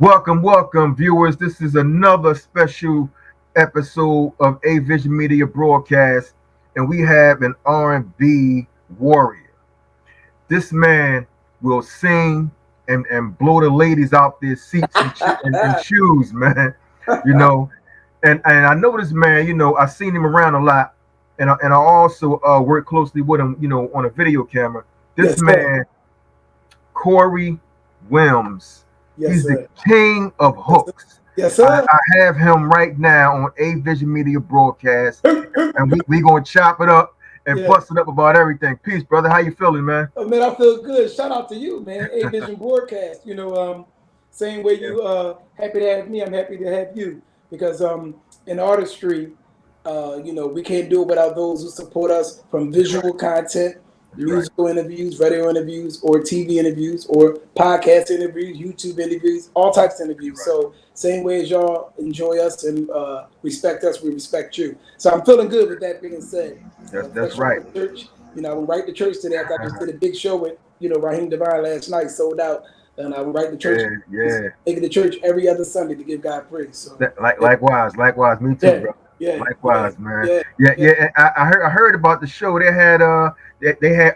Welcome, viewers. This is another special episode of A Vision Media Broadcast, and we have an R&B warrior. This man will sing and blow the ladies out their seats and shoes, man. You know, and I know this man. I've seen him around a lot, and I also work closely with him. On a video camera. This Yes, sir. man, Corey Wims. Yes, He's the sir. king of Yes, sir. hooks. Yes, I, sir. I have him right now on A Vision Media Broadcast, and we gonna chop it up and Yeah. bust it up about everything. Peace, brother. How you feeling, man? Oh, man, I feel good. Shout out to you, man. A Vision Broadcast. Same way Yeah, you happy to have me, I'm happy to have you. Because in artistry, we can't do it without those who support us from that's right. visual content, That's right. musical interviews, radio interviews, or TV interviews, or podcast interviews, YouTube interviews, all types of That's interviews. right. So same way as y'all enjoy us and respect us, we respect you. So I'm feeling good with that being said. That's Fresh out right. the church. I went right to church today after I just did a big show with, Raheem Divine last night, sold out. And I went right to church, Yeah, yeah. taking to church every other Sunday to give God praise. So Like likewise, me too, yeah, bro. yeah, yeah, Likewise, man. yeah, Yeah, yeah. yeah. And I heard about the show. They had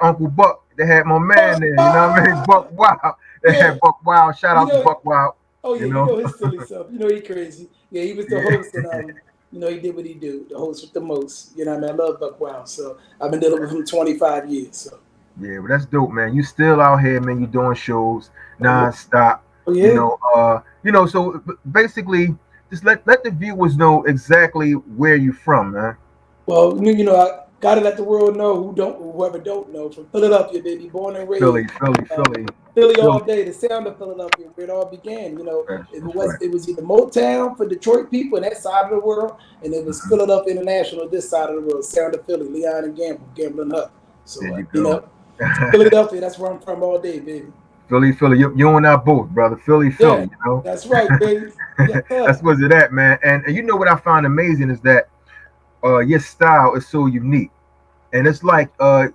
Uncle Buck. They had my man there. You know what I mean? Buck Wild. They Yeah, had Buck Wild. Shout you out to know, Buck Wild. oh You yeah, know. his silly self. He crazy. Yeah, he was the Yeah. host, and he did what he do. The host with the most. I love Buck Wild. So I've been dealing with him 25 years. So Yeah, but that's dope, man. You still out here, man. You doing shows oh yeah, nonstop. oh yeah. So basically, just let the viewers know exactly where you from, man. Well, I gotta let the world know whoever don't know from Philadelphia, baby, born and Philly, raised. Philly, Um, Philly, Philly all Philly. day, the sound of Philadelphia, where it all began. It That's was right. it was either Motown for Detroit people in that side of the world, and it was Hmm. Philadelphia International this side of the world. Sound of Philly, Leon and Gamble, Gambling Up. There So you go. Philadelphia, that's where I'm from all day, baby. Philly, Philly. You and I both, brother. Philly, Philly. Yeah, You know. that's right, baby. Yes, That's sir. what's it at, man. And you know what I found amazing is that your style is so unique, and it's like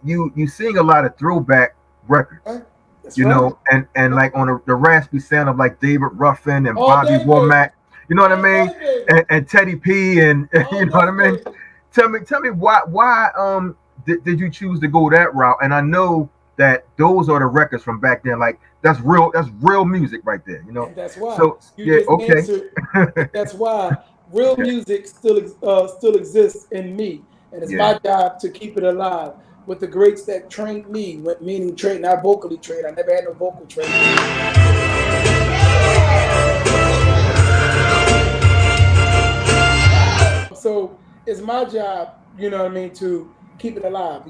you sing a lot of throwback records, Right? That's right. and like on the raspy sound of like David Ruffin and All Bobby day, baby. Womack, you know what I All mean, day, baby. and Teddy P and you All know what I day, mean. baby. Tell me why did you choose to go that route? And I know that those are the records from back then. Like that's real music right there. And that's why So you yeah, just okay. answered. That's why real Okay. music still exists in me, and it's Yeah. my job to keep it alive with the greats that trained me, meaning trained, not vocally trained. I never had no vocal training. So it's my job, to keep it alive.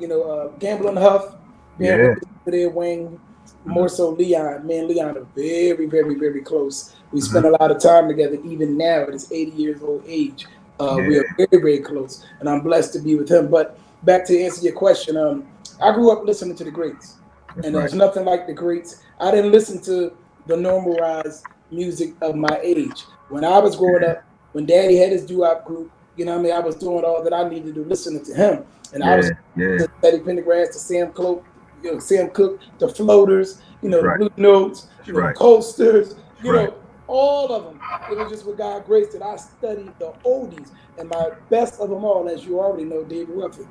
Gambling Huff, being Yeah. with their wing, more Hmm. so Leon. Me and Leon are very, very, very close. We Hmm. spend a lot of time together, even now at his 80 years old age. We are Yeah. very, very close, and I'm blessed to be with him. But back to answer your question, I grew up listening to the greats, That's and right. there's nothing like the greats. I didn't listen to the normalized music of my age. When I was growing Yeah. up, when Daddy had his doo-wop group, I was doing all that I needed to do, listening to him, and I was Yeah. Yeah. to Teddy Pendergrass, to Sam Cooke, the Floaters, That's the right. Blue Notes, That's right. Coasters, That's right. all of them. It was just with God grace that I studied the oldies, and my best of them all, as you already know, David Ruffin.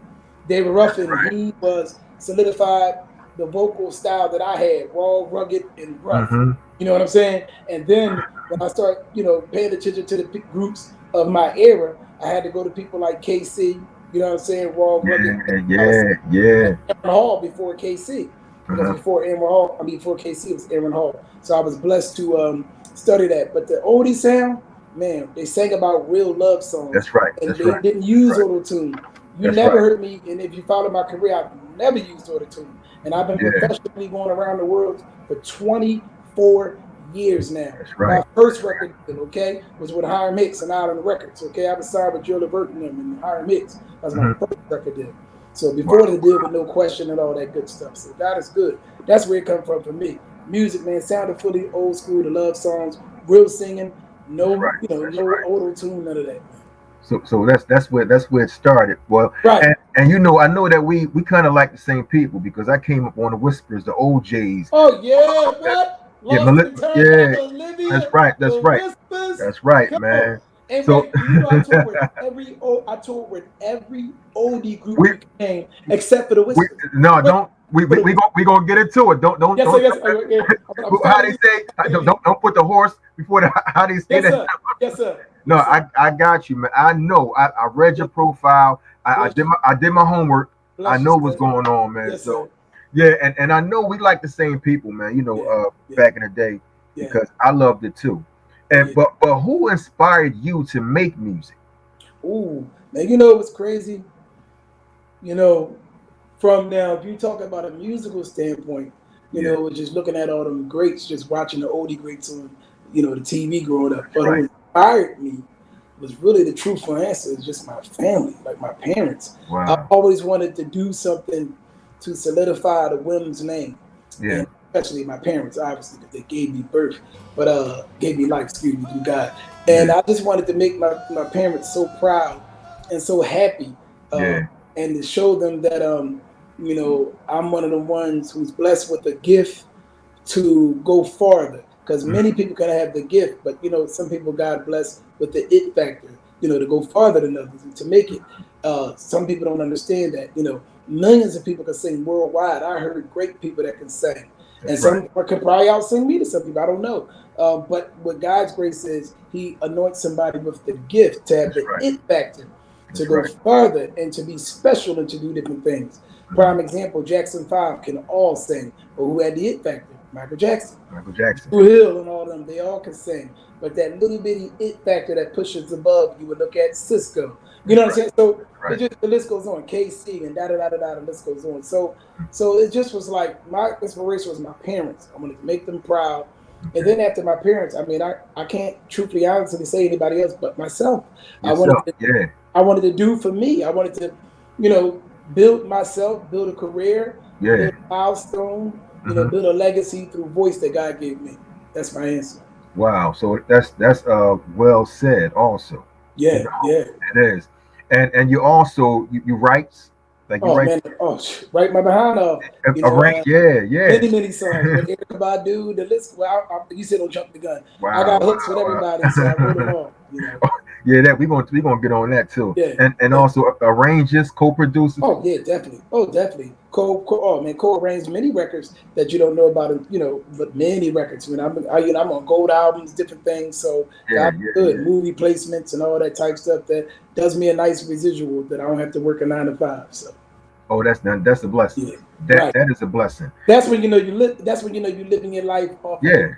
David That's Ruffin, right. he was solidified the vocal style that I had, raw, rugged, and rough. Mm-hmm. You know what I'm saying? And then when I start, paying attention to the groups of my era, I had to go to people like KC. You know what I'm saying? Raw, rugged. Yeah. I was Yeah. Yeah. Aaron Hall before KC, because Uh-huh. before KC was Aaron Hall. So I was blessed to study that. But the oldie sound, man, they sang about real love songs, That's right. and That's they right. didn't That's use right. auto tune. You That's never right. heard me, and if you follow my career, I've never used auto tune, and I've been Yeah. professionally going around the world for 24 years now. That's My right. first record deal, okay, was with Hiram Hicks and Island Records. Okay, I was signed with Joe Levert and them and Hiram Hicks. That was my Hmm. first record deal. So before Wow. the deal with No Question and all that good stuff. So God is good. That's where it come from for me. Music, man, sounded fully old school, the love songs, real singing, That's no, right. That's no right. auto tune, none of that. So that's where it started. Well, Right. and I know that we kind of like the same people because I came up on the Whispers, the OJs. Oh yeah, That, what? yeah, Lost and turned yeah, out Olivia. That's right. That's The right. whispers. That's right, Come on. man. And So right, you know, I toured with every oldie group we you came except for the we whispers. no Wait, don't we for we the we gonna, we gonna get into it. yes, sir, Don't yes, sir. Yeah, I'm how they starting. say don't put the horse before the how they say Yes, that. sir. Yes, sir. No, Yes, sir. I got you, man. I know. I read your Bless, profile. bless you. I did my homework. I Bless you, know what's sir. going on, man. Yes, So sir. yeah, and I know we like the same people, man. Yeah. Yeah. Back in the day, Yeah. because I loved it too. Oh And yeah. but who inspired you to make music? Ooh. Now you know what's crazy? You know, from now, if you talk about a musical standpoint, Yeah, just looking at all them greats, just watching the oldie greats on, the TV growing up. that's But right. who inspired me was really the truthful answer is just my family, like my parents. I Wow. always wanted to do something to solidify the Wims name, Yeah, and especially my parents, obviously, because they gave me birth, but gave me life, excuse me, through God. yeah, And I just wanted to make my parents so proud and so happy, uh, yeah. and to show them that I'm one of the ones who's blessed with a gift to go farther. Because Mm, many people can have the gift, but some people God bless with the it factor, to go farther than others and to make it. Some people don't understand that. Millions of people can sing worldwide. I heard great people that can sing, and that's right. some could probably outsing me to some people. I don't know. But what God's grace is, He anoints somebody with the gift to have That's the right. it factor, to That's go right. further and to be special and to do different things. Mhm. Prime example, Jackson 5 can all sing, but who had the it factor? Michael Jackson. Michael Jackson. Drew Hill and all of them, they all can sing. But that little bitty it factor that pushes above, you would look at Cisco. You know That's what I'm right. saying? So That's it right. just the list goes on. KC and da da da da da, the list goes on. So it just was like my inspiration was my parents. I wanted to make them proud. And Okay. then after my parents, I mean, I can't truthfully honestly say anybody else but myself. I wanted Yourself. to Yeah. I wanted to do for me. I wanted to, build myself, build a career, Yeah. build a milestone, Hmm. build a legacy through voice that God gave me. That's my answer. Wow. So that's well said. Also, you Yeah, know, yeah. it is. And you also you writes like you Oh write man, right my behind off. a range. Yeah. Yeah. Many songs with Erica Badu. The list. Well, you said don't jump the gun. I Wow. got hooks with Wow. everybody, so I wrote them Wow. all. Yeah. That we gonna get on that too. Yeah, And yeah. also arranges, co-produces. Oh yeah, definitely. Oh, definitely. Oh man, co-arranged many records that you don't know about. But many records. I mean, I'm on gold albums, different things. So Yeah. God Yeah. good Yeah. movie placements and all that type stuff that does me a nice residual that I don't have to work a 9 to 5. So Oh, that's a blessing. yeah, That right. that is a blessing. That's when you know you live. That's when you know you're living your life Yeah.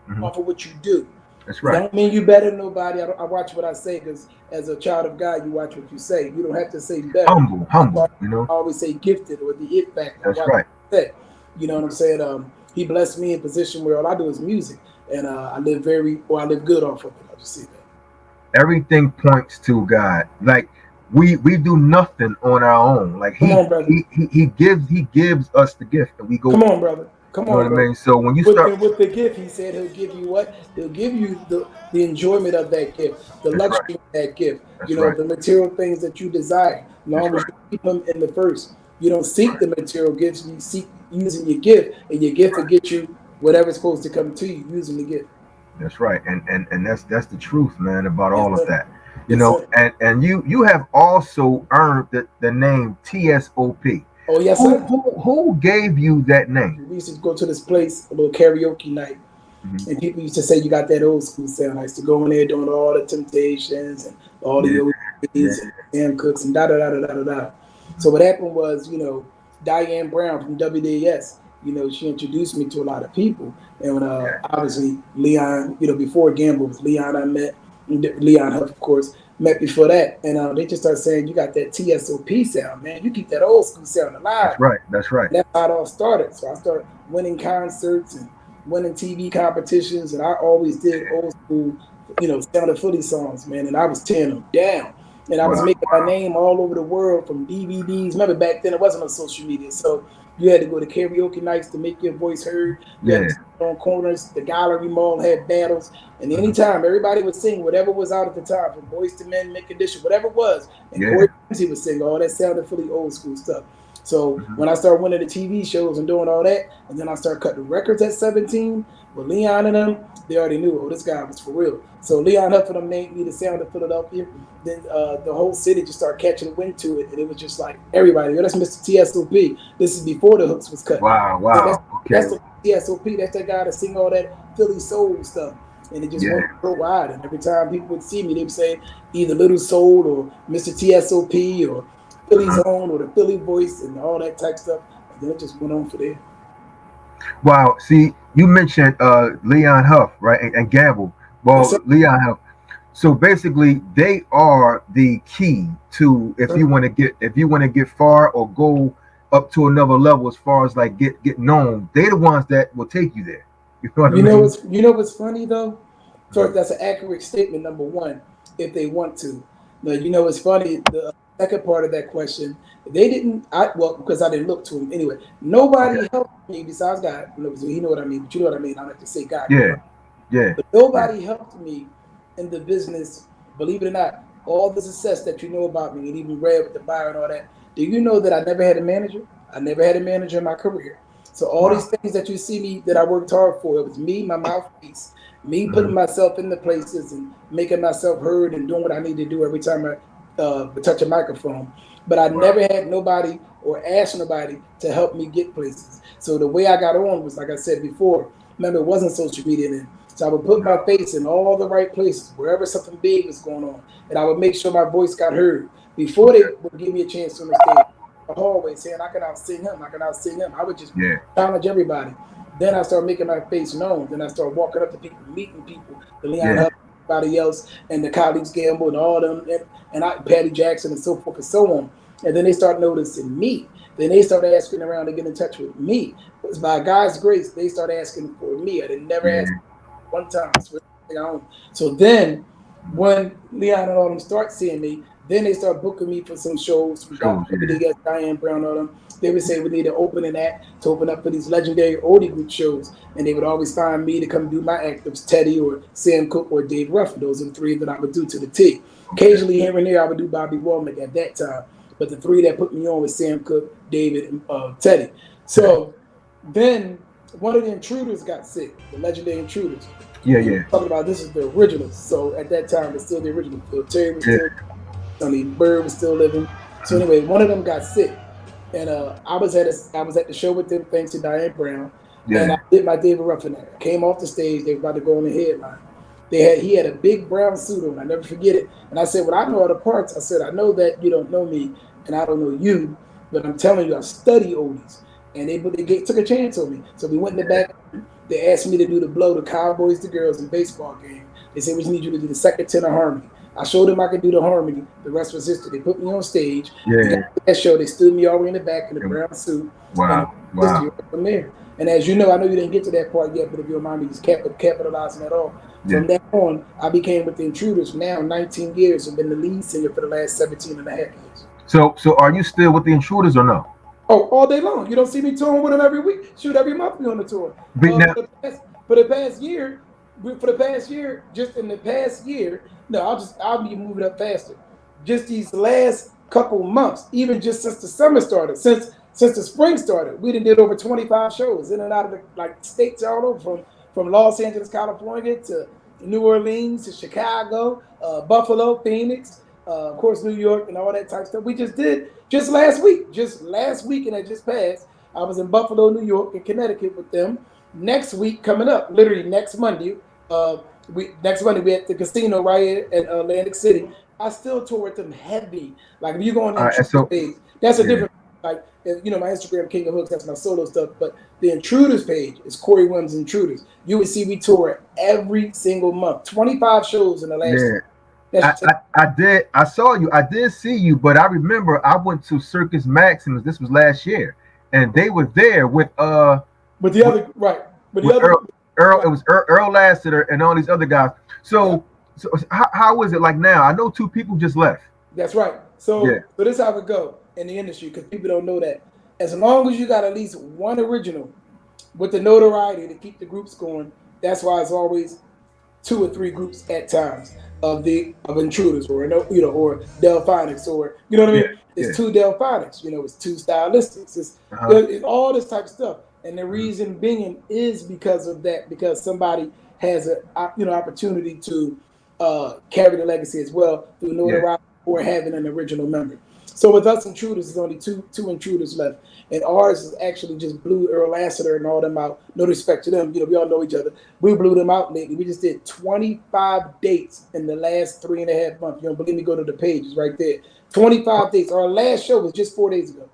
Hmm. off of what you do. That's It right. don't mean you better than nobody. I watch what I say because as a child of God, you watch what you say. You don't have to say better. Humble, That's why humble. You know. I always say gifted or the it factor. I That's watch right. what I say. You know what I'm saying? He blessed me in a position where all I do is music, and I live good off of it. I'll just say that. Everything points to God. Like we do nothing on our own. Like Come on, brother. he gives us the gift and we go Come for on, it. brother. Come You know what on, I brother. mean? So when you With start, with the gift, he said he'll give you what? He'll give you the enjoyment of that gift, the that's right. luxury of that gift, That's right. the material things that you desire. As That's long as right. you keep them in the first. You don't That's seek right. the material gifts, you seek using your gift, and your gift will get you whatever's supposed to come to you using the gift. That's right. And that's the truth, man, about Yes, all of sir. that. You Yes, know, sir. and you have also earned the name TSOP. Oh, yes, sir. Who gave you that name? We used to go to this place, a little karaoke night. Hmm. And people used to say you got that old school sound. I used to go in there doing all the Temptations and all the Yeah. OJs Yeah. and Sam Cooks and da da da da da da da. So what happened was, Diane Brown from WDS, she introduced me to a lot of people. And obviously Leon, before Gamble was Leon I met, Leon Huff, of course, met before that. And they just started saying, you got that TSOP sound, man. You keep that old school sound alive. That's right. That's right. That's how it all started. So I started winning concerts and winning TV competitions, and I always did old school, Sound of Philly songs, man, and I was tearing them down. And I was Wow. making my Wow. name all over the world from DVDs. Remember back then it wasn't on social media, so you had to go to karaoke nights to make your voice heard. You had Yeah. to sit on corners. The gallery mall had battles, and Hmm. anytime everybody would sing whatever was out at the time, from Boys to Men, Mint Condition, whatever it was, and Yeah. Corey Ramsey would sing all that Sound of Philly old school stuff. So when I started winning the TV shows and doing all that, and then I started cutting records at 17 with Leon and them, they already knew, oh, this guy was for real. So Leon Huff and them made me the sound of Philadelphia. Then the whole city just started catching wind to it, and it was just like everybody, yo, that's Mr. TSOP. This is before the hooks was cut. Wow, So that's wow. that's Okay. the TSOP. That's that guy that sing all that Philly soul stuff. And it just Yeah. went so wide. And every time people would see me, they would say either Little Soul or Mr. TSOP or Philly's Mhm. Own or the Philly Voice and all that type stuff. And then it just went on for there. Wow. See, you mentioned Leon Huff, right? And Gamble. Yes, sir. Well, Leon Huff. So basically, they are the key to if you want to get far or go up to another level as far as like get known. They're the ones that will take you there. You know what I mean? You know what's funny though? Mhm. First, that's an accurate statement. Number one, if they want to. Now you know what's funny. The second part of that question, they didn't. I well because I didn't look to them anyway. Okay. Nobody helped me besides God. You know what I mean, but you know what I mean. I don't have to say God. You know Yeah. what Yeah. but Yeah. nobody helped me in the business. Believe it or not, all the success that you know about me and even read with the buyer and all that. Do you know that I never had a manager? I never had a manager in my career. So all Wow. these things that you see me that I worked hard for, it was me, my mouthpiece, me Hmm. putting myself in the places and making myself heard and doing what I need to do every time I touch a microphone. But I Wow. never had nobody or asked nobody to help me get places. So the way I got on was like I said before. Remember, it wasn't social media then. So I would put my face in all the right places, wherever something big was going on, and I would make sure my voice got heard before they would give me a chance on the stage. The hallway saying I can outsing him, I can outsing him. I would just Yeah. challenge everybody. Then I started making my face known. Then I started walking up to people, meeting people, the Leon Yeah. Huff, everybody else, and the colleagues Gamble and all them, and Patty Jackson and so forth and so on. And then they started noticing me. Then they started asking around to get in touch with me. It was by God's grace they started asking for me. I didn't never ask Yeah. one time. I swear to God. So then when Leon and all them start seeing me, then they start booking me for some shows. We got Shows. Yeah. they got Diane Brown on them. They would say we need an opening act to open up for these legendary oldie group shows. And they would always find me to come do my act. It was Teddy or Sam Cooke or Dave Ruffin. Those are the three that I would do to the T. Okay. Occasionally here and there I would do Bobby Womack at that time. But the three that put me on was Sam Cooke, David, and Teddy. Teddy. So then one of the intruders got sick, the legendary intruders. Yeah. And Yeah. talking about this is the original. So at that time, it's still the original. Phil Terry was Yeah. still, Sonny Bird was still living. So anyway, one of them got sick, and I was at the show with them thanks to Diane Brown, and I Yeah. did my David Ruffin act. I came off the stage. They were about to go on the headline. He had a big brown suit on. I never forget it. And I said, "Well, I know all the parts." I said, "I know that you don't know me, and I don't know you, but I'm telling you, I study oldies." And took a chance on me. So we went in the back. They asked me to do the blow, the Cowboys, the girls in baseball game. They said, we just need you to do the second tenor harmony. I showed them I could do the harmony. The rest was history. They put me on stage. We got Yeah. that show. They stood me all the way in the back in the Yeah. brown suit. And Wow. history Wow. right from there. And as you know, I know you didn't get to that part yet, but if you don't mind me just capitalizing at all. Yeah. From that on, I became with the Intruders now 19 years and been the lead singer for the last 17 and a half years. So are you still with the intruders or no? Oh, all day long. You don't see me touring with them every week. Shoot, every month we on the tour. But now, For the past year, just in the past year, no, I'll be moving up faster. Just these last couple months, even just since the summer started, since the spring started, we done did over 25 shows in and out of the like states all over from Los Angeles, California to New Orleans to Chicago, Buffalo, Phoenix, of course, New York and all that type of stuff. We just did just last week, and it just passed. I was in Buffalo, New York, and Connecticut with them. Next week coming up, literally next Monday. We at the casino right here at Atlantic City. I still tour with them heavy. Like if you go on the and Intruders so page, that's a yeah. different. Like my Instagram King of Hooks, that's my solo stuff. But the Intruders page is Corey Wims Intruders. You would see we tour every single month, 25 shows in the last Yeah. year. That's I did. I saw you. I did see you, but I remember I went to Circus Maximus. This was last year, and they were there but the with, other right, but the with other Earl. right, It was Earl Lassiter and all these other guys. yeah. So how is it like now? I know two people just left. That's right. Yeah. So this is how it go in the industry because people don't know that. As long as you got at least one original with the notoriety to keep the groups going, that's why it's always two or three groups at times. of intruders, or or Delphonics, or you know what I Yeah. mean. Yeah. It's two Delphonics, it's two stylistics, Uh-huh. it's all this type of stuff. And the Mhm. reason being is because of that, because somebody has a opportunity to carry the legacy as well through Yeah. notoriety or having an original member. So with us intruders, there's only two intruders left, and ours is actually just blew Earl Lassiter and all them out. No respect to them, we all know each other. We blew them out lately. We just did 25 dates in the last 3.5 months. You don't believe me? Go to the pages right there. 25 dates. Our last show was just 4 days ago.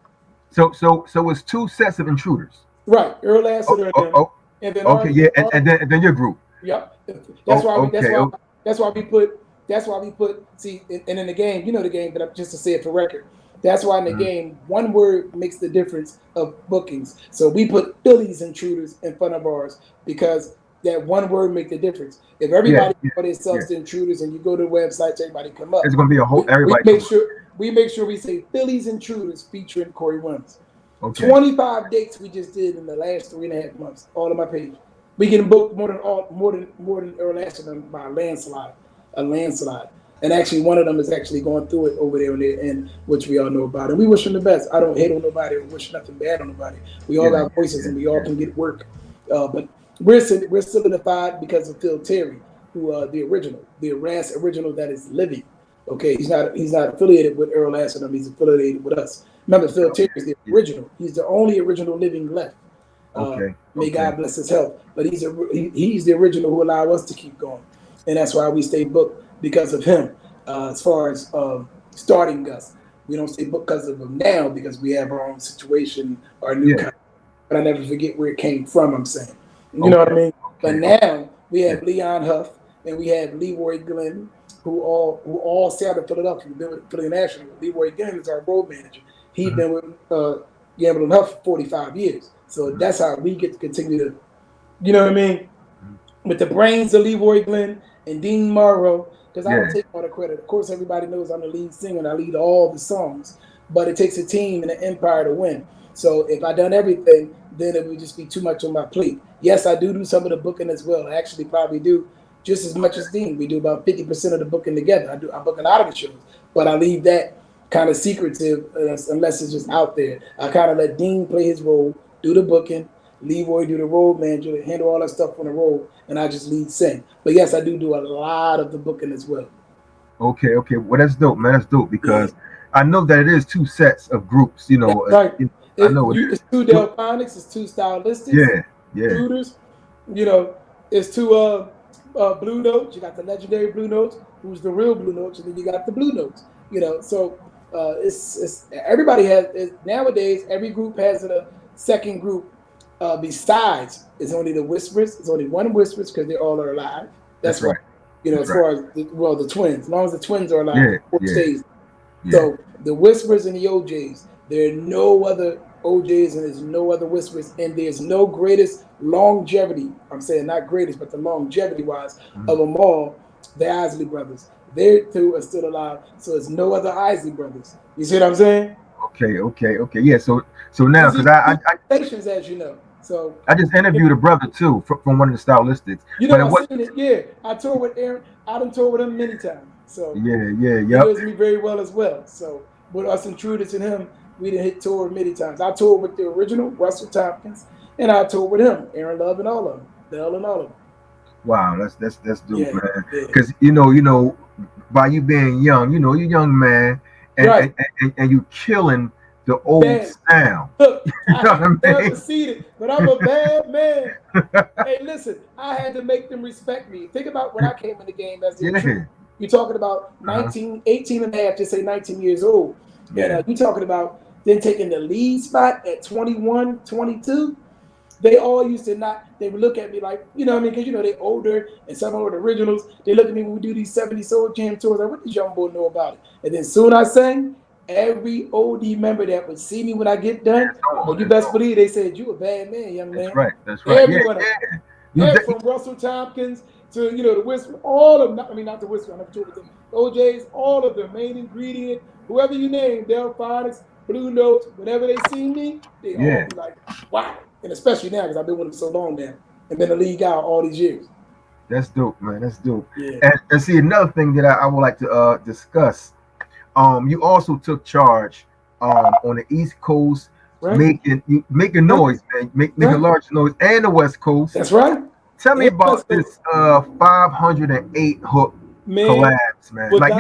So it's two sets of intruders. Right, Earl Oh, Lassiter oh, oh, and then okay, our yeah, our and then your group. yeah. That's Oh, why we. That's okay, why. okay. That's why we put. That's why we put. See, and in the game, the game, but just to say it for record. That's why in the Mhm. game, one word makes the difference of bookings. So we put Phillies intruders in front of ours because that one word make the difference. If Yeah, everybody yeah, call yeah. themselves the intruders and you go to the websites, everybody come up. It's gonna be a whole We everybody make come up. sure we say Phillies intruders featuring Corey Wims. Okay, 25 dates we just did in the last 3.5 months, all on my page. We getting booked more than Earl Ashton by a landslide. And actually, one of them is actually going through it over there in the end, which we all know about. And we wish them the best. I don't hate on nobody or wish nothing bad on nobody. We all yeah, got yeah, voices yeah, and we all yeah, can get work. But we're solidified because of Phil Terry, who the RAS original that is living. Okay, he's not affiliated with Earl Ashton. He's affiliated with us. Remember, Phil Terry is the yeah. original. He's the only original living left. Okay, May okay, God bless his health. But he's the original who allowed us to keep going, and that's why we stay booked because of him. As far as starting us, we don't stay booked because of him now because we have our own situation, our new yeah, kind. But I never forget where it came from. I'm saying, you know what okay, I mean. But okay, okay, now we yeah. have Leon Huff and we have Leroy Glenn, who all stay out of Philadelphia. We've been with Philly National. Leroy Glenn is our road manager. He's Mhm, been with Gamble and Huff for 45 years. So mhm, that's how we get to continue to, you know what I mean? mhm. With the brains of Leroy Glenn and Dean Morrow, because I don't Yeah, take all the credit. Of course, everybody knows I'm the lead singer and I lead all the songs, but it takes a team and an empire to win. So if I done everything, then it would just be too much on my plate. Yes, I do some of the booking as well. I actually probably do just as much as Dean. We do about 50% of the booking together. I book a lot of the shows, but I leave that kind of secretive unless it's just out there. I kind of let Dean play his role, do the booking, Leroy do the road manager, handle all that stuff on the road, and I just lead sing. But yes, I do a lot of the booking as well. okay, okay. Well, that's dope, man. That's dope Yeah, because I know that it is two sets of groups. that's right. I know it is. It's two Two, Delphonics, it's two stylistics, yeah, yeah. shooters. You know, it's two Blue Notes. You got the legendary Blue Notes, who's the real Blue Notes, and then you got the Blue Notes. So it's everybody nowadays. Every group has a second group. Besides, it's only the Whispers. It's only one Whispers because they all are alive. That's That's why right. That's as right. far as the twins. As long as the twins are alive, Yeah, the four yeah, stays. yeah. So the Whispers and the OJs, there are no other OJs and there's no other Whispers, and there's no greatest longevity. I'm saying not greatest, but the longevity wise Mhm. of them all, the Isley brothers. They two are still alive, so it's no other Isley brothers. You see what I'm saying? Okay, okay, okay. Yeah. So now, There's because even two stations, as you know. So I just interviewed a brother too from one of the stylistics, but it I was seen it. Yeah, I toured with Aaron. I done toured with him many times. So yeah, yeah, he yep. knows me very well as well. So with us intruders and him, we done hit tour many times. I toured with the original Russell Tompkins, and I toured with him, Aaron Love, and all of them, Bell, and all of them. Wow, that's dope, Yeah, man. yeah, Because by you being young, you're a young man, and right. and you killing the old Man, sound. look, You I know have what I never mean? seen it, but I'm a bad man. Hey, listen, I had to make them respect me. Think about when I came in the game as the intruder. Yeah. You're talking about Uh-huh. 19, 18 and a half, just say 19 years old. And Yeah. you're talking about then taking the lead spot at 21, 22. They all used to not, they would look at me like, you know what I mean? Because, they older and some of the originals. They look at me when we do these 70 Soul Jam tours. Like, what does young boy know about it? And then soon I sang, every OD member that would see me when I get done, It's oh, on. you It's best on. believe they said, you a bad man, young That's man. right. That's right. Yeah, Every one of them. yeah. You de- From Russell Tompkins to the Whisper, all of them. I mean, not the Whisper. I never told with them. OJ's, all of them. Main ingredient, whoever you name, Delphonics, Blue Notes. Whenever they see me, they all yeah. be like, "Wow!" And especially now because I've been with them so long now and been a league out all these years. That's dope, man. That's dope. Yeah. And see, another thing that I would like to discuss. You also took charge on the East Coast, Right. making Right. noise, man, making Right. large noise, and the West Coast. That's right. Tell me And about so, this 508 hook man, collabs, man. Like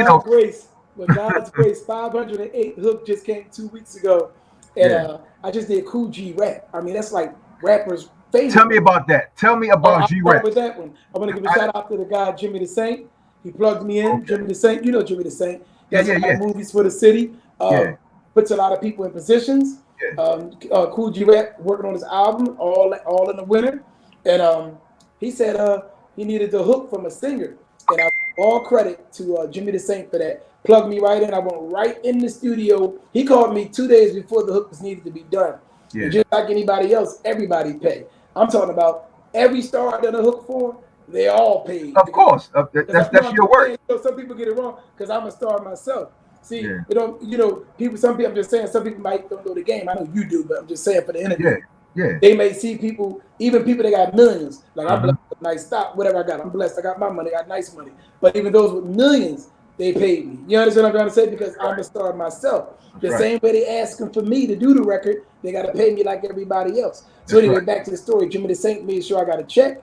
with God's grace, 508 hook just came 2 weeks ago, and yeah. I just did Cool G rap. I mean, that's like rappers' favorite. Tell me about that. Tell me Oh, about I'll G start Rap. with that one. I want to give a I, shout out to the guy Jimmy the Saint. He plugged me in. okay. Jimmy the Saint, you know Jimmy the Saint. Yeah, Does a yeah, lot yeah, of movies for the city. yeah, Puts a lot of people in positions. yeah, Cool G Rap working on his album all in the winter, and he said he needed the hook from a singer, and I all credit to Jimmy the Saint for that. Plugged me right in. I went right in the studio. He called me 2 days before the hook was needed to be done. And yeah. just like anybody else, everybody pay. I'm talking about every star that I hook for, they all paid. Of course, Because that's I'm your just work. saying, some people get it wrong because I'm a star myself. See, Yeah, people. Some people. I'm just saying. Some people might don't know the game. I know you do, but I'm just saying for the yeah, internet, yeah. they may see people, even people that got millions. Like I'm Hmm. blessed with nice stock, whatever I got. I'm blessed. I got my money. I got nice money. But even those with millions, they paid me. You understand what I'm trying to say? Because I'm a star myself. That's The right. same way they asking for me to do the record, they got to pay me like everybody else. So That's anyway, right. back to the story. Jimmy the Saint made sure I got a check.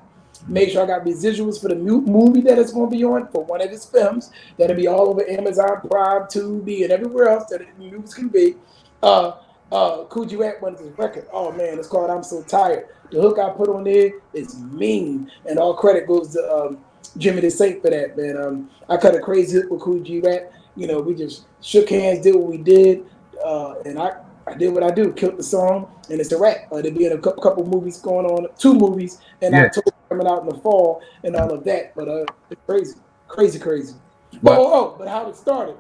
Make sure I got residuals for the movie that it's going to be on for one of his films. That'll be all over Amazon Prime, Tubi, and everywhere else that the movies can be. Uh, Coogee Rap wanted this record. Oh man, it's called "I'm So Tired." The hook I put on there is mean, and all credit goes to Jimmy the Saint for that, man. I cut a crazy hook with Coogee Rap. We just shook hands, did what we did, and I did what I do, killed the song, and it's a wrap. There'll be in a couple movies going on, 2 movies in Yeah. October coming out in the fall, and all of that. But it's crazy, crazy, crazy. But But how it started?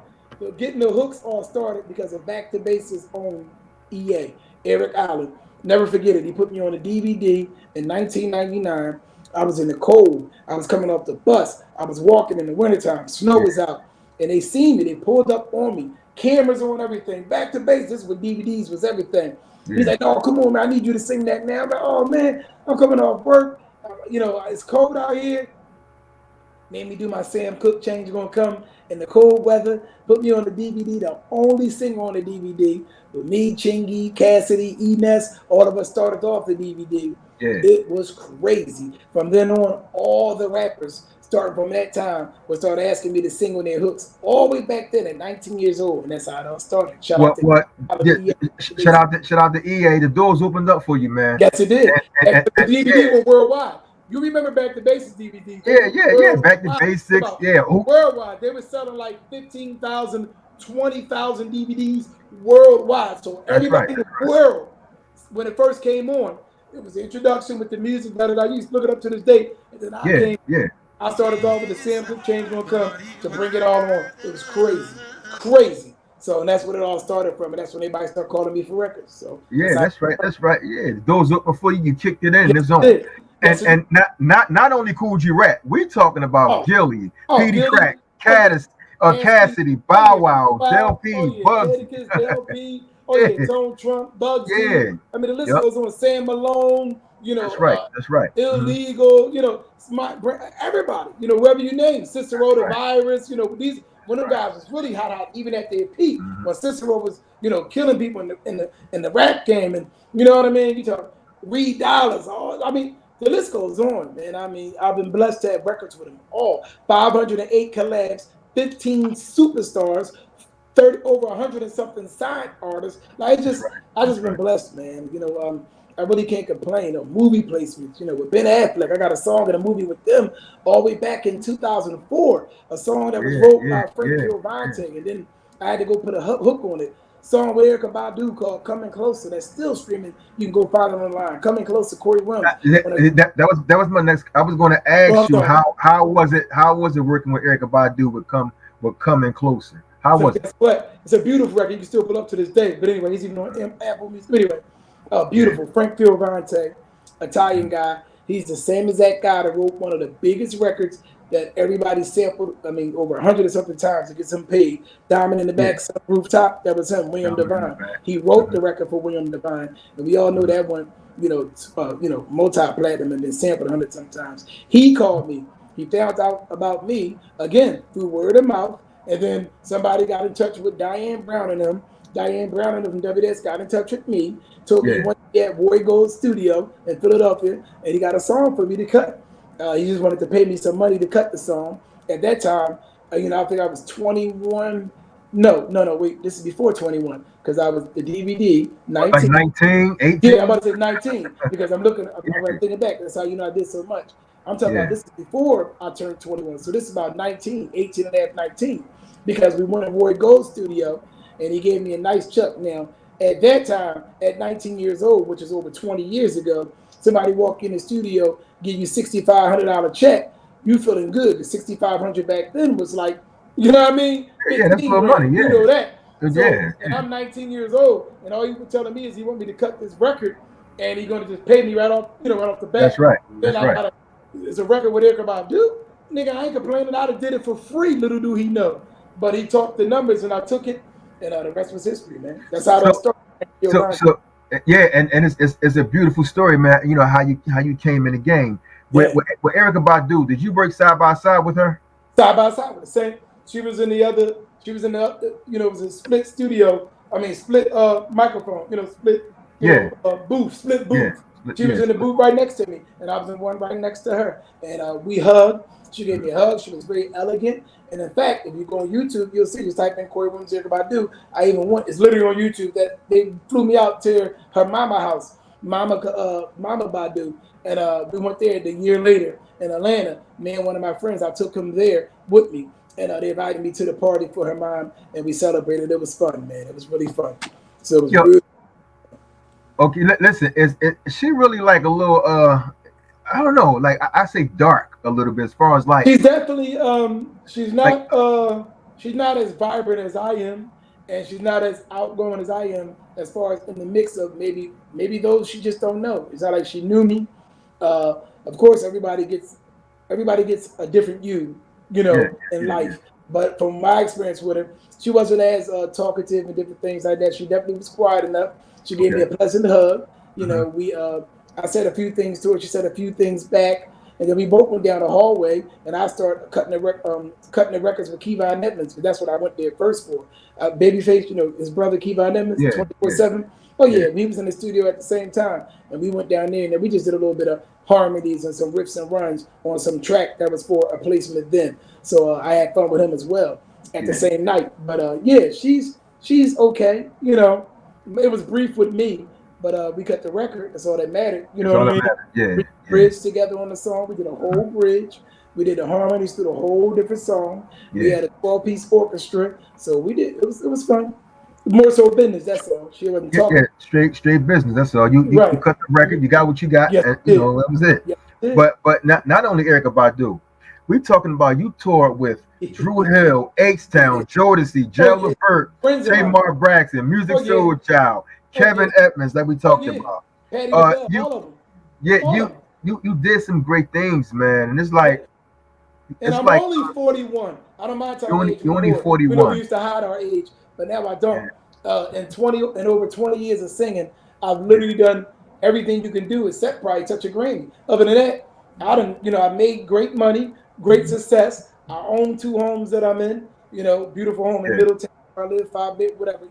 Getting the hooks all started because of Back to Basics on EA, Eric Allen. Never forget it. He put me on a DVD in 1999. I was in the cold. I was coming off the bus. I was walking in the wintertime. Snow yeah, was out. And they seen me. They pulled up on me. Cameras on everything. Back to basics. This was DVDs was everything. He's yeah. like, "Oh, come on, man. I need you to sing that now." I'm like, "Oh, man. I'm coming off work. It's cold out here. Made me do my Sam Cooke change. Gonna come in the cold weather. Put me on the DVD. The only singer on the DVD with me, Chingy, Cassidy, Ines. All of us started off the DVD. Yeah. It was crazy. From then on, all the rappers starting from that time would start asking me to sing on their hooks. All the way back then at 19 years old, and that's how it all started. Shout out What? to What? Yeah, EA. shout out to EA. The doors opened up for you, man. Yes, it did. And the DVD Yeah, were worldwide. You remember Back to Basics DVD? They yeah, were yeah, yeah. Back to worldwide. basics. Yeah. Who? Worldwide. They were selling like 15,000, 20,000 DVDs worldwide. So That's right. everybody in the world, when it first came on, it was the introduction with the music that I used to look it up to this day. And then Yeah, yeah. I started off with the Sam Cooke change gonna come to bring it all on. It was crazy. Crazy. So and that's when it all started from, and that's when everybody started calling me for records. So Yeah, that's how that's right. That's right. Yeah, the doors open for you. You kicked it in yes, the zone. it did. Yes, it did. And not only Cool G Rap. We talking about Oh, Gilly, oh, Petey Gilly. Crack, Oh, yeah. Cassidy, Oh Bow yeah, Wow, Del Wow. Oh P, yeah, Bugsy. Jadakiss, LP. Oh yeah, Yeah, Tone Trump, Bugsy. yeah. I mean, the list Yep. goes on. Sam Malone. That's right. That's right. Mhm. Illegal. Smart. Everybody. Whoever you name, Cicero That's the right. Virus. These one of them guys was really hot, even at their peak Mhm. when Cicero was, killing people in the rap game, and you know what I mean. You talk Reed Dollars. I mean, the list goes on, man. I mean, I've been blessed to have records with them all. 508 collabs, 15 superstars, 30 over 100 and something signed artists. Like That's right. I That's just been right. blessed, man. I really can't complain. Movie placements, with Ben Affleck. I got a song in a movie with them all the way back in 2004. A song that was Yeah, wrote yeah, by Frank yeah, yeah. Fioravante, and then I had to go put a hook on it. Song with Erykah Badu called "Coming Closer." That's still streaming. You can go find it online. "Coming Closer," Corey Williams. That was my next. I was going to ask Well, I'm you sorry. how was it working with Erica Badu with coming closer? How So was it? guess what? It's a beautiful record. You can still pull up to this day. But anyway, he's even on Apple Music. But anyway, Yeah. beautiful. Frank Fioravante, Italian Mhm. guy. He's the same as that guy that wrote one of the biggest records that everybody sampled. I mean, over 100 or something times to get some paid. Diamond in the Yeah. Back, Rooftop. That was him, William Diamond in the Devine. back. He wrote Mhm. the record for William Devine, and we all know that one. Multi-platinum and been sampled 100 sometimes. He called me. He found out about me again through word of mouth, and then somebody got in touch with Diane Brown and them. Diane Brown and them from WDS got in touch with me, told me he Yeah. went at Roy Gold's studio in Philadelphia, and he got a song for me to cut. He just wanted to pay me some money to cut the song. At that time, I think I was 21. No, wait, this is before 21 because I was the DVD What, like 19. 19, Yeah, I'm 18? about to say 19 because I'm thinking back. That's how you know I did so much. I'm talking about Yeah. this is before I turned 21. So this is about 19, 18 and a half, 19 because we went to Roy Gold's studio and he gave me a nice chuck. Now, at that time, at 19 years old, which is over 20 years ago, somebody walk in the studio, give you $6,500 check, you feeling good. The 6,500 back then was like, you know what I mean? Yeah, that's a 15 little money. grand. You Yeah. know that. So, Yeah. and I'm 19 years old, and all he was telling me is he want me to cut this record, and he's going to just pay me right off, right off the That's bat. right. Then That's I right. got it's a record with Eric about do. Nigga, I ain't complaining. I'd have did it for free. Little do he know. But he talked the numbers, and I took it, and the rest was history, man. That's how that So started. so yeah, and it's a beautiful story, man. You know how you came in the game with Yeah, with Erica Badu. Did you work side by side with her? side by side with the same. She was in the other. She was in the it was a split studio. I mean, split microphone. Split Yeah. booth, split Yeah. booth. She was Yeah. in the booth right next to me, and I was in one right next to her. And we hugged. She gave me a hug. She was very elegant. And in fact, if you go on YouTube, you'll see. Just type in Corey Williams Erica Badu. I even went. It's literally on YouTube that they flew me out to her mama house, Mama Badu, and we went there the year later in Atlanta. Me and one of my friends, I took him there with me, and they invited me to the party for her mom, and we celebrated. It was fun, man. It was really fun. So it was Yo, really. okay, listen, is she really like a little I don't know, like I say dark a little bit as far as like She's definitely like she's not as vibrant as I am, and she's not as outgoing as I am as far as in the mix of maybe those she just don't know. It's not like she knew me. Of course, everybody gets a different yeah, in yeah, yeah, life. But from my experience with her, she wasn't as talkative and different things like that. She definitely was quiet enough. She gave me okay. a pleasant hug. Hmm. We I said a few things to her. She said a few things back, and then we both went down the hallway, and I started cutting the records with Kevon Edmonds. But that's what I went there first for. Babyface, his brother Kevon Edmonds, Yeah, 24/7. Oh yeah, yeah, we was in the studio at the same time, and we went down there, and then we just did a little bit of harmonies and some riffs and runs on some track that was for a placement then. So I had fun with him as well at the yeah. same night. But yeah, she's okay. It was brief with me, but we cut the record. That's all that mattered. You That's know all what I that mean? matters. We Yeah, yeah, bridged together on the song. We did a whole bridge. We did the harmonies through the whole different song. We yeah. had a 12-piece orchestra. So we did. It was fun. More so business. That's all. She wasn't Yeah, yeah, talking. straight business. That's all. You Right. cut the record. You got what you got, Yes, and it did. that was it. Yes, it But not only Erica Badu, we talking about you toured with did. Drew Hill, H Town, Jodeci, Oh Jell yeah. Levert, Friends of mine. Tamar Braxton, Music Oh yeah. Soul Child, Oh yeah. Kevin Edmonds that we Oh talked yeah. about. Patty LaBelle. You All of them. yeah All of them. you did some great things, man. And Yeah. And it's I'm like only 41. I don't mind telling you my only age you only anymore. We know we 41. used to hide our age, but now I don't. Yeah, In over 20 years of singing, I've yeah, literally done everything you can do except probably touch a Grammy. Other than that, I made great money, great success. I own two homes that I'm in. Beautiful home in yeah, Middletown. I live 5 bit, whatever.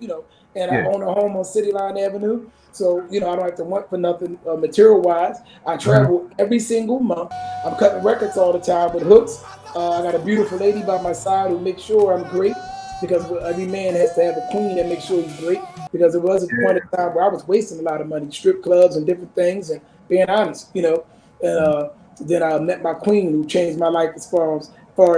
And I yeah. own a home on City Line Avenue. So I don't have to want for nothing material wise. I Uh-huh. travel every single month. I'm cutting records all the time with hooks. I got a beautiful lady by my side who makes sure I'm great because every man has to have a queen that makes sure he's great. Because there was a point in Yeah. time where I was wasting a lot of money, strip clubs and different things, and being honest. And then I met my queen who changed my life as far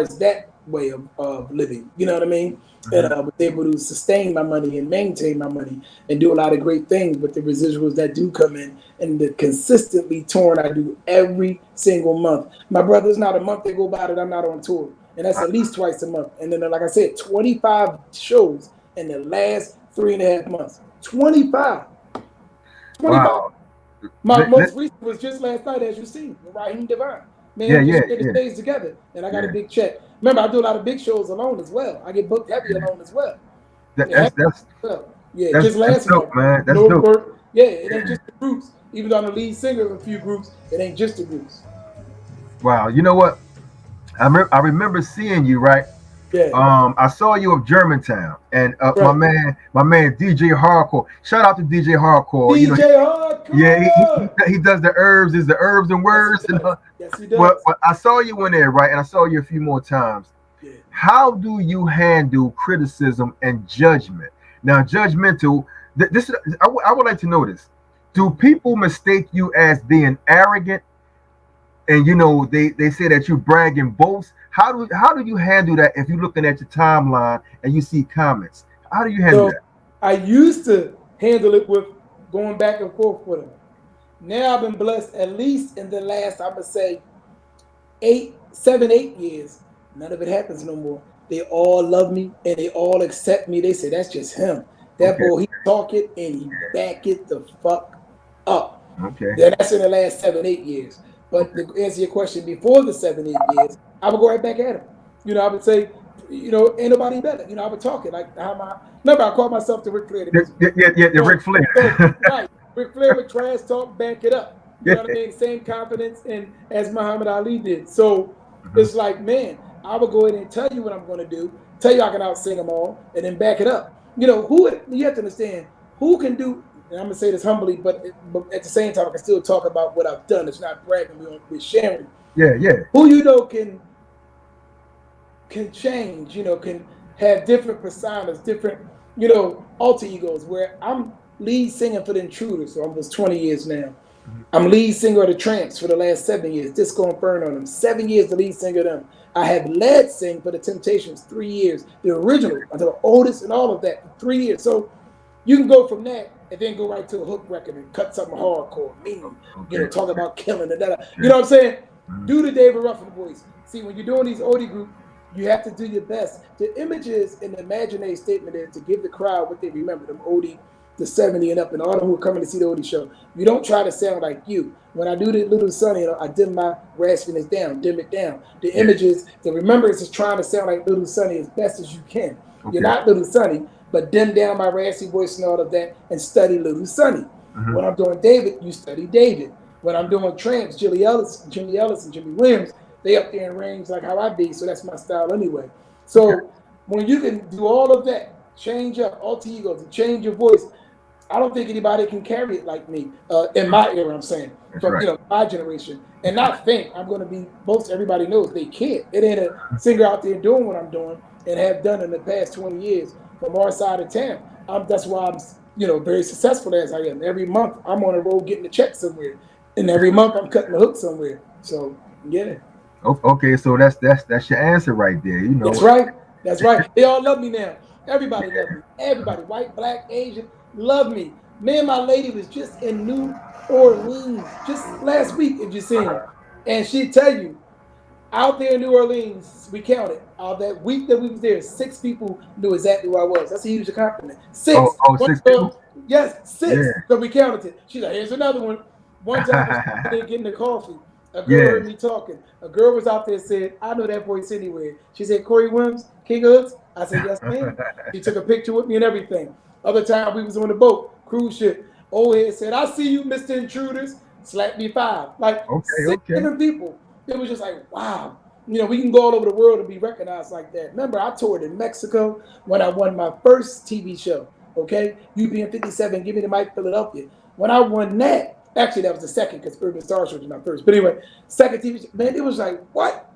as that way of living. You know what I mean? And Hmm. I was able to sustain my money and maintain my money and do a lot of great things with the residuals that do come in and the consistently touring I do every single month. My brother, it's not a month that go by that I'm not on tour. And that's at least twice a month. And then, like I said, 25 shows in the last 3.5 months. 25. 25. Wow. My Li- li- most recent was just last night, as you see, with Raheem Devine. Man, Yeah, we yeah, just shared the yeah, stage together, and I got a yeah. big check. Remember, I do a lot of big shows alone as well. I get booked heavy Yeah. alone as well. That, Yeah, heavy that's that's as well. Yeah, that's just that's last dope, month, man. That's dope. Northbrook. Yeah, it ain't Yeah. just the groups. Even though I'm the lead singer of a few groups, it ain't just the groups. Wow. You know what? I remember seeing you, right? Yeah, I saw you of Germantown, and my right. man DJ Hardcore. Shout out to DJ Hardcore. DJ Yeah, Hardcore. he does the herbs, is the herbs and Yes, he words, and does. Yes, he but does. I saw you in there, right? And I saw you a few more times. Yeah. How do you handle criticism and judgment? Now, judgmental. This I would like to know this. Do people mistake you as being arrogant, and they say that you brag and boast? How do you handle that if you're looking at your timeline and you see comments? How do you handle So that? I used to handle it with going back and forth with them. Now I've been blessed at least in the last, I'm gonna say 8 7 8 years. None of it happens no more. They all love me and they all accept me. They say that's just him. That Okay, boy, he talk it and he back it the fuck up. okay, Yeah, that's in the last 7 8 years. But okay. to answer your question, before the 7 8 years, I would go right back at him. I would say, ain't nobody better. I would talk it like how my remember I called myself the Ric Flair of the Yeah, music yeah, business. yeah, yeah, yeah, So Ric Flair. so right, Ric Flair with trash talk, back it up. You Yeah. know what I mean? Same confidence and as Muhammad Ali did. So Mhm. it's like, man, I would go ahead and tell you what I'm going to do, tell you I can outsing them all, and then back it up. Who you have to understand who can do. And I'm gonna say this humbly, but at the same time, I can still talk about what I've done. It's not bragging. We're sharing. Yeah, yeah. Who can change. Can have different personas, different alter egos. Where I'm lead singer for the Intruders for almost 20 years now. Mhm. I'm lead singer of the Tramps for the last 7 years. Disco Inferno on them. 7 years the lead singer of them. I have led sing for the Temptations 3 years. The original, the oldest and all of that for 3 years. So you can go from that and then go right to a hook record and cut something hardcore, mean, Okay, talk okay, about killing and that. You okay. know what I'm saying? Mhm. Do the David Ruffin voice. See, when you're doing these Odie group, you have to do your best. The images and the imaginary statement is to give the crowd what they remember, them Odie, the 70 and up, and all them who are coming to see the Odie show. You don't try to sound like you. When I do the Little Sonny, I dim my raspiness down, dim it down. The Yeah. images, the remembrance is trying to sound like Little Sonny as best as you can. You're Okay. not Little Sonny, but dim down my raspy voice and all of that and study Little Sonny. Mhm. When I'm doing David, you study David. When I'm doing Tramps, Jimmy Ellis and Jimmy Williams, they up there in range like how I be, so that's my style anyway. Okay. So when you can do all of that, change up alter egos, and change your voice, I don't think anybody can carry it like me in my era. I'm saying That's from right. my generation, and That's right. not think I'm going to be. Most everybody knows they can't. It ain't a singer out there doing what I'm doing and have done in the past 20 years from our side of town. That's why I'm very successful as I am. Every month I'm on the road getting a check somewhere, and every month I'm cutting the hook somewhere. So yeah, Okay, so that's your answer right there. that's right. That's right. They all love me now. Everybody love me. Everybody, white, black, Asian, love me. Me and my lady was just in New Orleans just last week, if you seen. And she'd tell you, out there in New Orleans, we counted. Out that week that we was there, 6 people knew exactly where I was. That's a huge accomplishment. Oh, Six. oh, One six people. girl, yes, Yeah. 6. So we counted it. She's like, here's another one. One time I was there getting the coffee. A girl heard Yes. me talking. A girl was out there and said, I know that voice anywhere. She said, Corey Wims, King of Hooks? I said, yes, ma'am. She took a picture with me and everything. Other time we was on the boat, cruise ship. Old head said, I see you, Mr. Intruders. Slap me 5. Like Okay, 6 okay. different people. It was just like, wow. We can go all over the world and be recognized like that. Remember, I toured in Mexico when I won my first TV show. Okay, UPN 57, Give Me the Mic, Philadelphia. When I won that, actually that was the second because Urban Star Search was my first. But anyway, second TV show, man, it was like, what?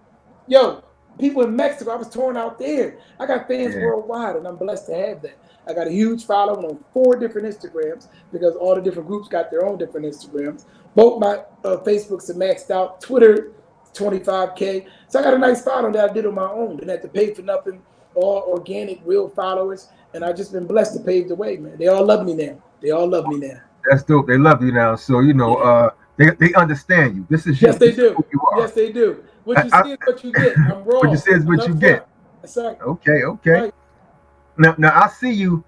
Yo, people in Mexico, I was touring out there. I got fans Yeah. worldwide, and I'm blessed to have that. I got a huge following on 4 different Instagrams because all the different groups got their own different Instagrams. Both my Facebooks are maxed out. Twitter, 25K. So I got a nice following that I did on my own. Didn't have to pay for nothing. All organic, real followers. And I've just been blessed to pave the way, man. They all love me now. They all love me now. That's dope. They love you now, so Yeah. they understand you. This is Yes, you. they This is do. who you Yes, are. they do. What you I, see is what you get. I'm what you raw. say is I'm what you upfront. get. That's right. Okay, That's okay. right. Now I see you.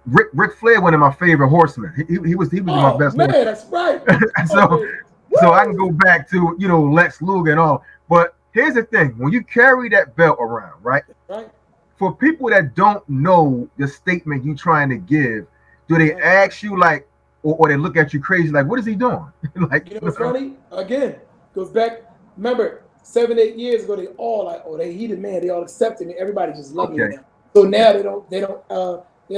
Rick Flair, one of my favorite horsemen. He was my Oh best man, horseman. that's right. so Always. so I can Woo! go back to Lex Luger and all. But here's the thing: when you carry that belt around, right? Right, For people that don't know the statement you trying to give, do they right. ask you like, or they look at you crazy like, what is he doing? like, You know what's funny? Again, goes back. Remember, 7, 8 years ago, they all like, oh, he the man. They all accepted me. Everybody just love me Okay. now. So now they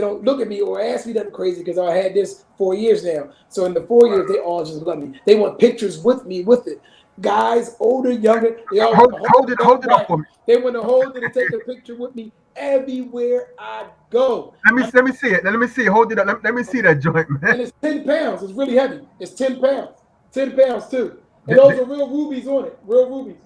don't look at me or ask me nothing crazy because I had this 4 years now. So in the 4 years, they all just love me. They want pictures with me with it. Guys, older, younger, they all want Hold it up for me. They want to hold it and take a picture with me everywhere I go. Let me see it. Let me see it. Hold it up. Let me see that joint, man. And it's 10 pounds. It's really heavy. It's 10 pounds. 10 pounds too. And Th- those th- are real rubies on it. Real rubies.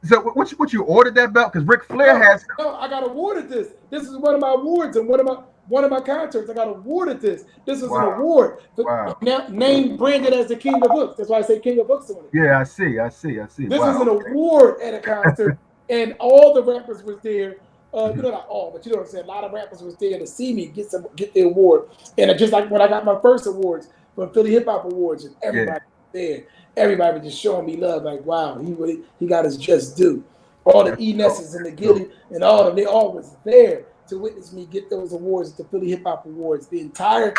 So what you ordered that belt? Because Ric Flair No, has. no, I got awarded this. This is one of my awards and one of my concerts. I got awarded this. This is an Wow. award. Wow. Now named branded as the King of Hooks. That's why I say King of Hooks on it. Yeah, I see. This is Wow. an award at a concert, and all the rappers was there. Not all, but you know what I'm saying. A lot of rappers was there to see me get the award, and just like when I got my first awards from Philly Hip Hop Awards, and everybody was there, everybody was just showing me love. Like, wow, he got his just due. All the Enesses and the Gilly and all of them, they all was there to witness me get those awards at the Philly Hip Hop Awards. The entire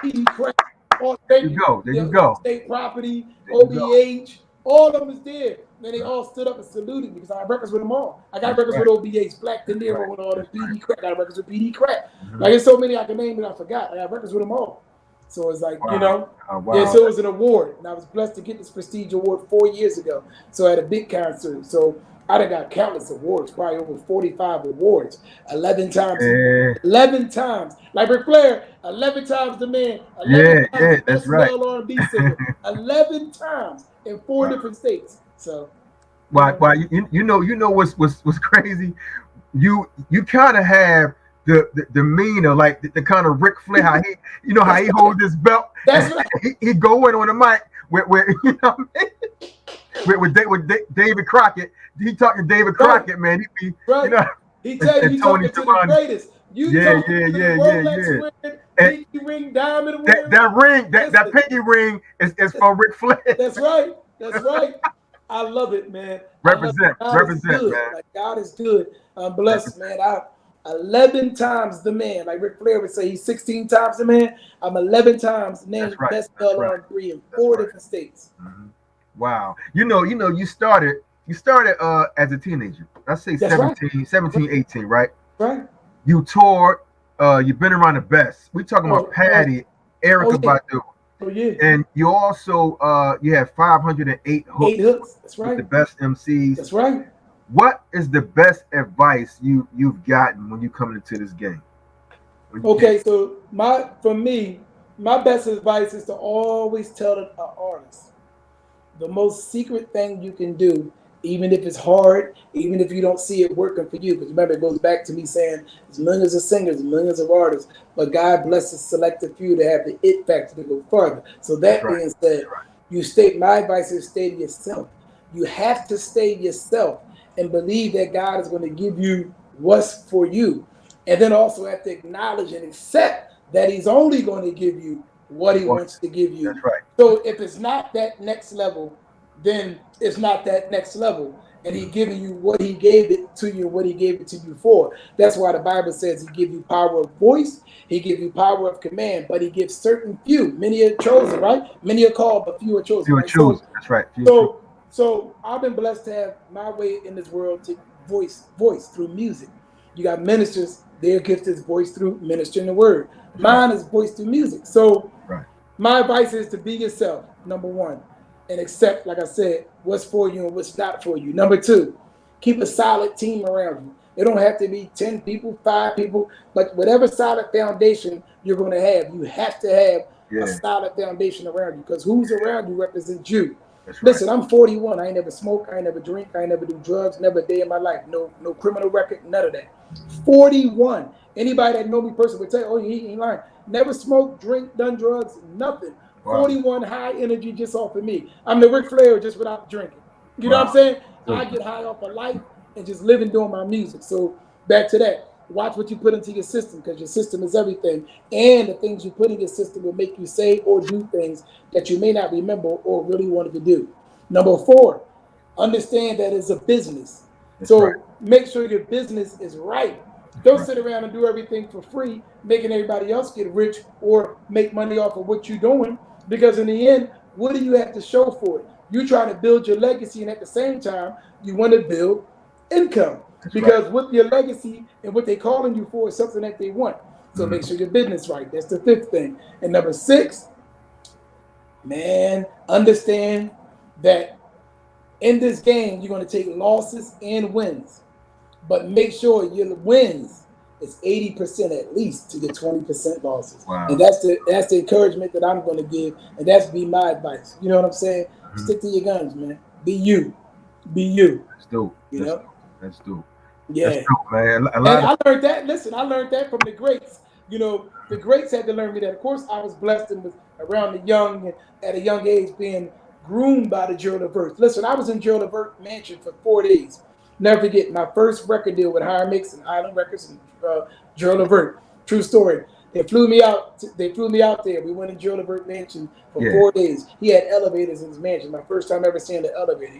PD Crack, all There you go. There you go. State Property, There you go. OBH, all of them was there. Then they all stood up and saluted me because I had records with them all. I got records with OBH, Black De Niro, and all the PD Crack. I got records with PD Crack. Like, there's so many I can name that I forgot. I got records with them all. So it's like, Wow. yeah, so it was an award. And I was blessed to get this prestige award 4 years ago. So I had a big concert. So I done got countless awards, probably over 45 awards, 11 times. Yeah. 11 times. Like Ric Flair, 11 times the man, 11 times the that's best right. male R&B singer, 11 times in 4 different states. So Why you know what's crazy? You kind of have the demeanor, like the kind of Ric Flair, how he hold this belt. That's right. He go in on the mic with you know what I mean? with David Crockett. He talking David Crockett, man. He be right. He tell you he's talking to the greatest. You talking to the Rolex wearing, pinky ring, diamond wearing. That ring, that pinky ring is from Ric Flair. That's right. That's right. I love it, man. Represent, man. Like, God is good. I'm blessed, man. 11 times the man. Like Ric Flair would say, he's 16 times the man. I'm 11 times named best male R&B in 4 different states. Mm-hmm. Wow. You started as a teenager. Let's say 17, 18, right? Right. You toured, you've been around the best. We talking about Patty, Erykah Badu. Oh yeah. And you also you have 508 hooks. 8 hooks. That's right. With the best MCs. That's right. What is the best advice you've gotten when you come into this game? Okay, so my best advice is to always tell an artist the most secret thing you can do, even if it's hard, even if you don't see it working for you. Because remember, it goes back to me saying there's millions of singers, millions of artists, but God blesses selected few to have the it factor to go further. So that being said, my advice is stay to yourself. You have to stay yourself and believe that God is going to give you what's for you. And then also have to acknowledge and accept that he's only going to give you what he wants to give you. That's right. So if it's not that next level, then it's not that next level. And he giving you what he gave it to you, what he gave it to you for. That's why the Bible says he give you power of voice, he give you power of command, but he gives certain few. Many are chosen, right? Many are called, but few are chosen. Few are chosen. That's right. So I've been blessed to have my way in this world to voice through music. You got ministers, their gift is voice through ministering the word. Mine is voice through music. So my advice is to be yourself, number one, and accept, like I said, what's for you and what's not for you. Number two, keep a solid team around you. It don't have to be 10 people, 5 people, but whatever solid foundation you're going to have to have a solid foundation around you, because who's around you represents you. Listen, I'm 41. I ain't never smoke. I ain't never drink. I ain't never do drugs. Never a day in my life. No criminal record. None of that. 41. Anybody that know me personally would tell you, oh, he ain't lying. Never smoked, drink, done drugs, nothing. Wow. 41 high energy just off of me. I'm the Ric Flair just without drinking. You know what I'm saying? I get high off of life and just living doing my music. So back to that. Watch what you put into your system, because your system is everything. And the things you put in your system will make you say or do things that you may not remember or really wanted to do. Number 4, understand that it's a business. Make sure your business is right. Don't sit around and do everything for free, making everybody else get rich or make money off of what you're doing. Because in the end, what do you have to show for it? You're trying to build your legacy, and at the same time, you want to build income. That's right. Because with your legacy and what they're calling you for is something that they want. So make Mm-hmm. sure your business right. That's the fifth thing. And number six, man, understand that in this game, you're going to take losses and wins, but make sure your wins is 80% at least to your 20% losses. And Wow. that's the encouragement that I'm going to give, and that's be my advice. You know what I'm saying? Mm-hmm. Stick to your guns, man. Be you. Be you. That's dope. You That's know? dope. That's dope. That's Yeah. dope, man. A And lot of I learned that. Listen, I learned that from the greats. The greats had to learn me that. Of course, I was blessed and was around the young at a young age being groomed by the Gerald Levert. Listen, I was in Gerald Levert mansion for 4 days. Never forget my first record deal with Higher Mix and Island Records and Gerald Levert. True story. They flew me out. They flew me out there. We went in Gerald Levert mansion for yeah. 4 days. He had elevators in his mansion. My first time ever seeing the elevator.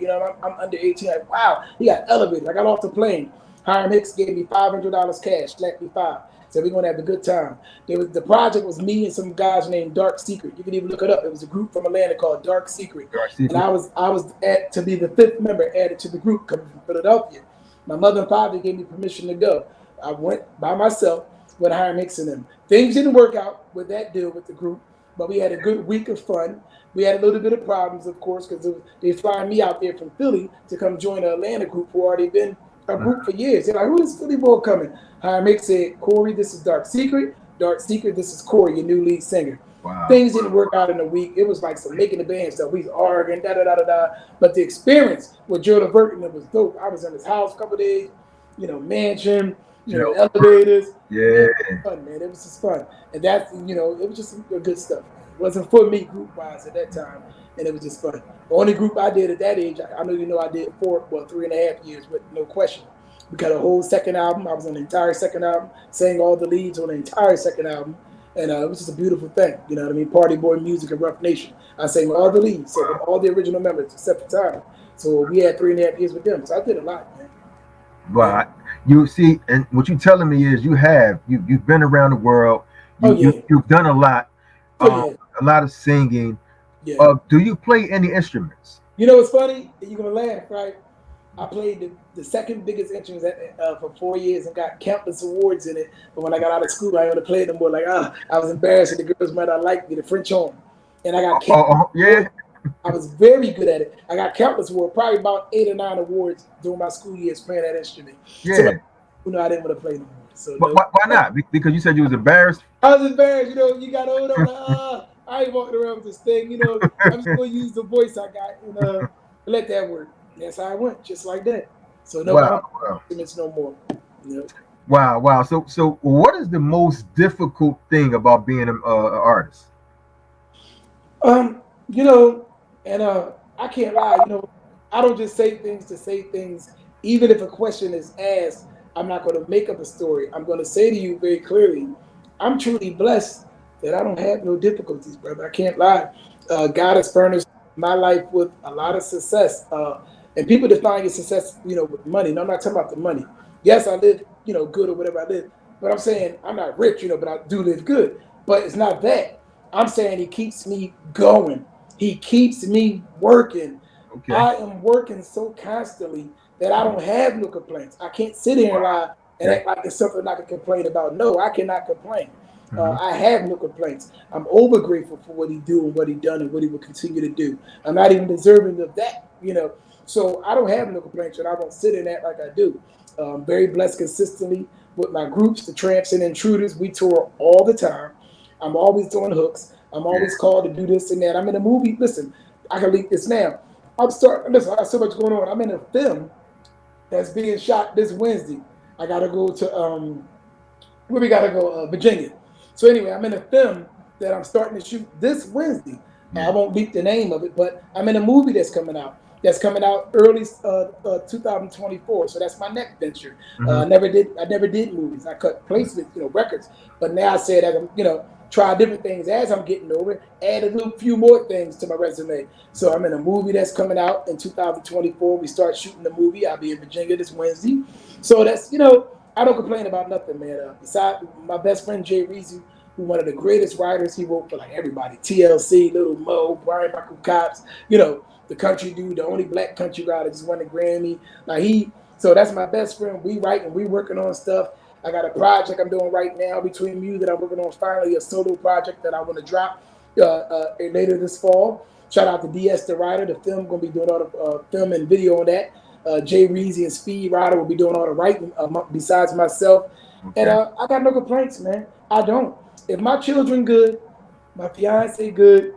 I'm under 18. Like, wow, he got elevators. I got off the plane. Hiram Hicks gave me $500 cash, slapped me five. Said we're gonna have a good time. The project was me and some guys named Dark Secret. You can even look it up. It was a group from Atlanta called Dark Secret, Dark and secret. I was to be the fifth member added to the group coming from Philadelphia. My mother and father gave me permission to go. I went by myself with Hiram Hicks and them. Things didn't work out with that deal with the group, but we had a good week of fun. We had a little bit of problems, of course, because they flying me out there from Philly to come join the Atlanta group who already been a group for years. They're like, who is Philly boy coming? Hiram Hicks said, Corey, this is Dark Secret. Dark Secret, this is Corey, your new lead singer. Wow. Things didn't work out in a week. It was like some making the band stuff. We was arguing, da da da da da. But the experience with Joe Levert was dope. I was in his house a couple of days, mansion, Joe. elevators. Man, Yeah. it was fun, man. It was just fun. And that's, it was just some good stuff. It wasn't for me group wise at that time. And it was just fun. The only group I did at that age, I know I did 3.5 years with no question. We got a whole second album. I was on the entire second album, sang all the leads on the entire second album. And it was just a beautiful thing. You know what I mean? Party Boy Music and Rough Nation. I sang all the leads, so with all the original members except for Tyler. So we had 3.5 years with them. So I did a lot, man. Yeah. But you see, and what you're telling me is you've been around the world. Oh You yeah. you've done a lot, Oh yeah. a lot of singing. Yeah. Do you play any instruments? You know what's funny? You're gonna laugh, right? I played the second biggest instrument for 4 years and got countless awards in it. But when I got out of school, I only played them more. Like, I was embarrassed that the girls might not like me, the French horn. And I got Yeah. I was very good at it. I got countless awards, probably about 8 or 9 awards during my school years playing that instrument. So, Yeah. I didn't want to play no more. So, But no. why not? Because you said you was embarrassed. I was embarrassed. You got older. I'm like, I ain't walking around with this thing. I'm just going to use the voice I got and let that work. And that's how I went, just like that. So, no, I Wow. don't Wow. play instruments no more. You know? Wow. Wow. So what is the most difficult thing about being an artist? Um, you know, and I can't lie, I don't just say things to say things. Even if a question is asked, I'm not going to make up a story. I'm going to say to you very clearly, I'm truly blessed that I don't have no difficulties, brother. I can't lie. God has furnished my life with a lot of success. And people define your success, with money. No, I'm not talking about the money. Yes, I live, good or whatever I live. But I'm saying I'm not rich, but I do live good. But it's not that. I'm saying he keeps me going. He keeps me working. Okay. I am working so constantly that I don't have no complaints. I can't sit here and lie and Okay. act like it's something I can complain about. No, I cannot complain. Hmm. I have no complaints. I'm over grateful for what he do and what he done and what he will continue to do. I'm not even deserving of that. So I don't have no complaints and I don't sit and act like I do. Very blessed consistently with my groups, the Tramps and Intruders. We tour all the time. I'm always doing hooks. I'm Yeah. always called to do this and that. I'm in a movie. Listen, I can leak this now. Listen, I have so much going on. I'm in a film that's being shot this Wednesday. I gotta go to where we gotta go, Virginia. So anyway, I'm in a film that I'm starting to shoot this Wednesday. I Yeah. won't leak the name of it, but I'm in a movie that's coming out. That's coming out early 2024. So that's my next venture. Hmm. I never did movies. I cut placements, records. But now I said that I'm, try different things as I'm getting over, add a little few more things to my resume. So I'm in a movie that's coming out in 2024. We start shooting the movie. I'll be in Virginia this Wednesday. So that's, I don't complain about nothing, man. Besides my best friend Jay Reezy, who one of the greatest writers, he wrote for like everybody, TLC, Little Mo, Brian Michael Cops, the country dude, the only black country guy that just won a Grammy. Like so that's my best friend. We writing, we working on stuff. I got a project I'm doing right now between you that I'm working on. Finally, a solo project that I want to drop later this fall. Shout out to Esther Ralph. The film gonna be doing all the film and video on that. Jay Reezy and Speed Rider will be doing all the writing besides myself. And Okay. I got no complaints, man. I don't. If my children good, my fiance good,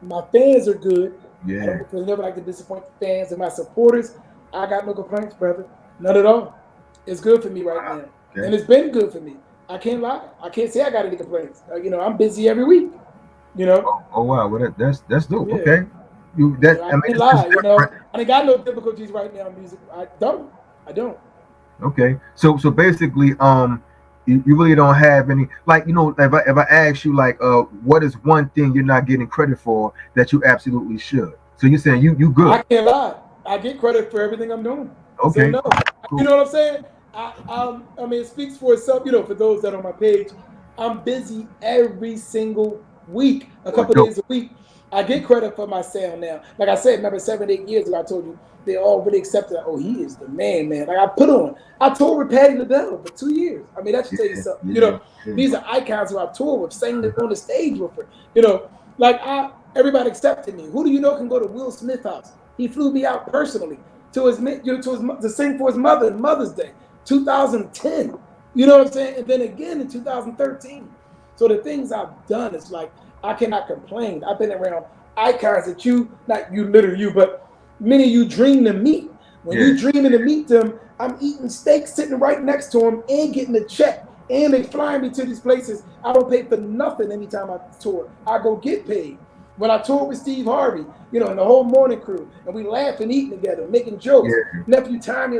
my fans are good. I Yeah. don't because I never like to disappoint the fans and my supporters. I got no complaints, brother. None at all. It's good for me right Wow. now, Okay. and it's been good for me. I can't lie. I can't say I got any complaints. I'm busy every week. You know, Oh wow. Well, that's dope. yeah. Okay. You that I I mean can't it's lie. different. I ain't got no difficulties right now in music. I don't. I don't. Okay. So basically, you really don't have any like if I ask you like what is one thing you're not getting credit for that you absolutely should. So you're saying you I good. can't lie. I get credit for everything I'm doing. So Okay. no, you Cool. know what I'm saying? I mean, it speaks for itself. For those that are on my page, I'm busy every single week, a Well, couple dope. days a week. I get credit for my sound now. Like I said, remember 7, 8 years ago, I told you they all really accepted. Oh, he is the man, man. Like I put on. I toured with Patti LaBelle for 2 years. I mean, that should tell you Yeah. something. Yeah. Yeah. These are icons who I toured with, sang on the stage with her. Like everybody accepted me. Who do you know can go to Will Smith's house? He flew me out personally to sing for his mother on Mother's Day, 2010. You know what I'm saying? And then again in 2013. So the things I've done, it's like I cannot complain. I've been around icons that not you, literally you, but many of you dream to meet. When Yeah. you dreaming to meet them, I'm eating steak sitting right next to them and getting a check. And they flying me to these places. I don't pay for nothing anytime I tour. I go get paid. When I toured with Steve Harvey, and the whole morning crew, and we laugh and eating together, making jokes. Yeah. Nephew Tommy,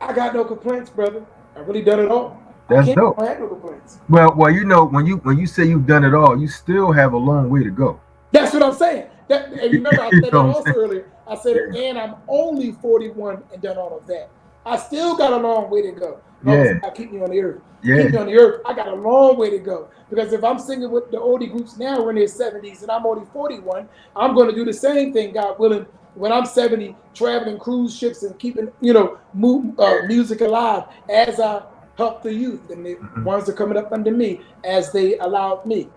I got no complaints, brother. I really done it all. I That's can't dope. I have no complaints. Well, when you say you've done it all, you still have a long way to go. That's what I'm saying. And remember, I You said know that what I'm also saying? earlier. I said, Yeah. and I'm only 41 and done all of that. I still got a long way to go. As long as Yeah. God keep me on the earth. Keep Yeah. me on the earth. I got a long way to go. Because if I'm singing with the oldie groups now, we're in their 70s, and I'm only 41, I'm going to do the same thing, God willing, when I'm 70, traveling cruise ships and keeping, music alive as I help the youth and the Hmm. ones that are coming up under me as they allowed me.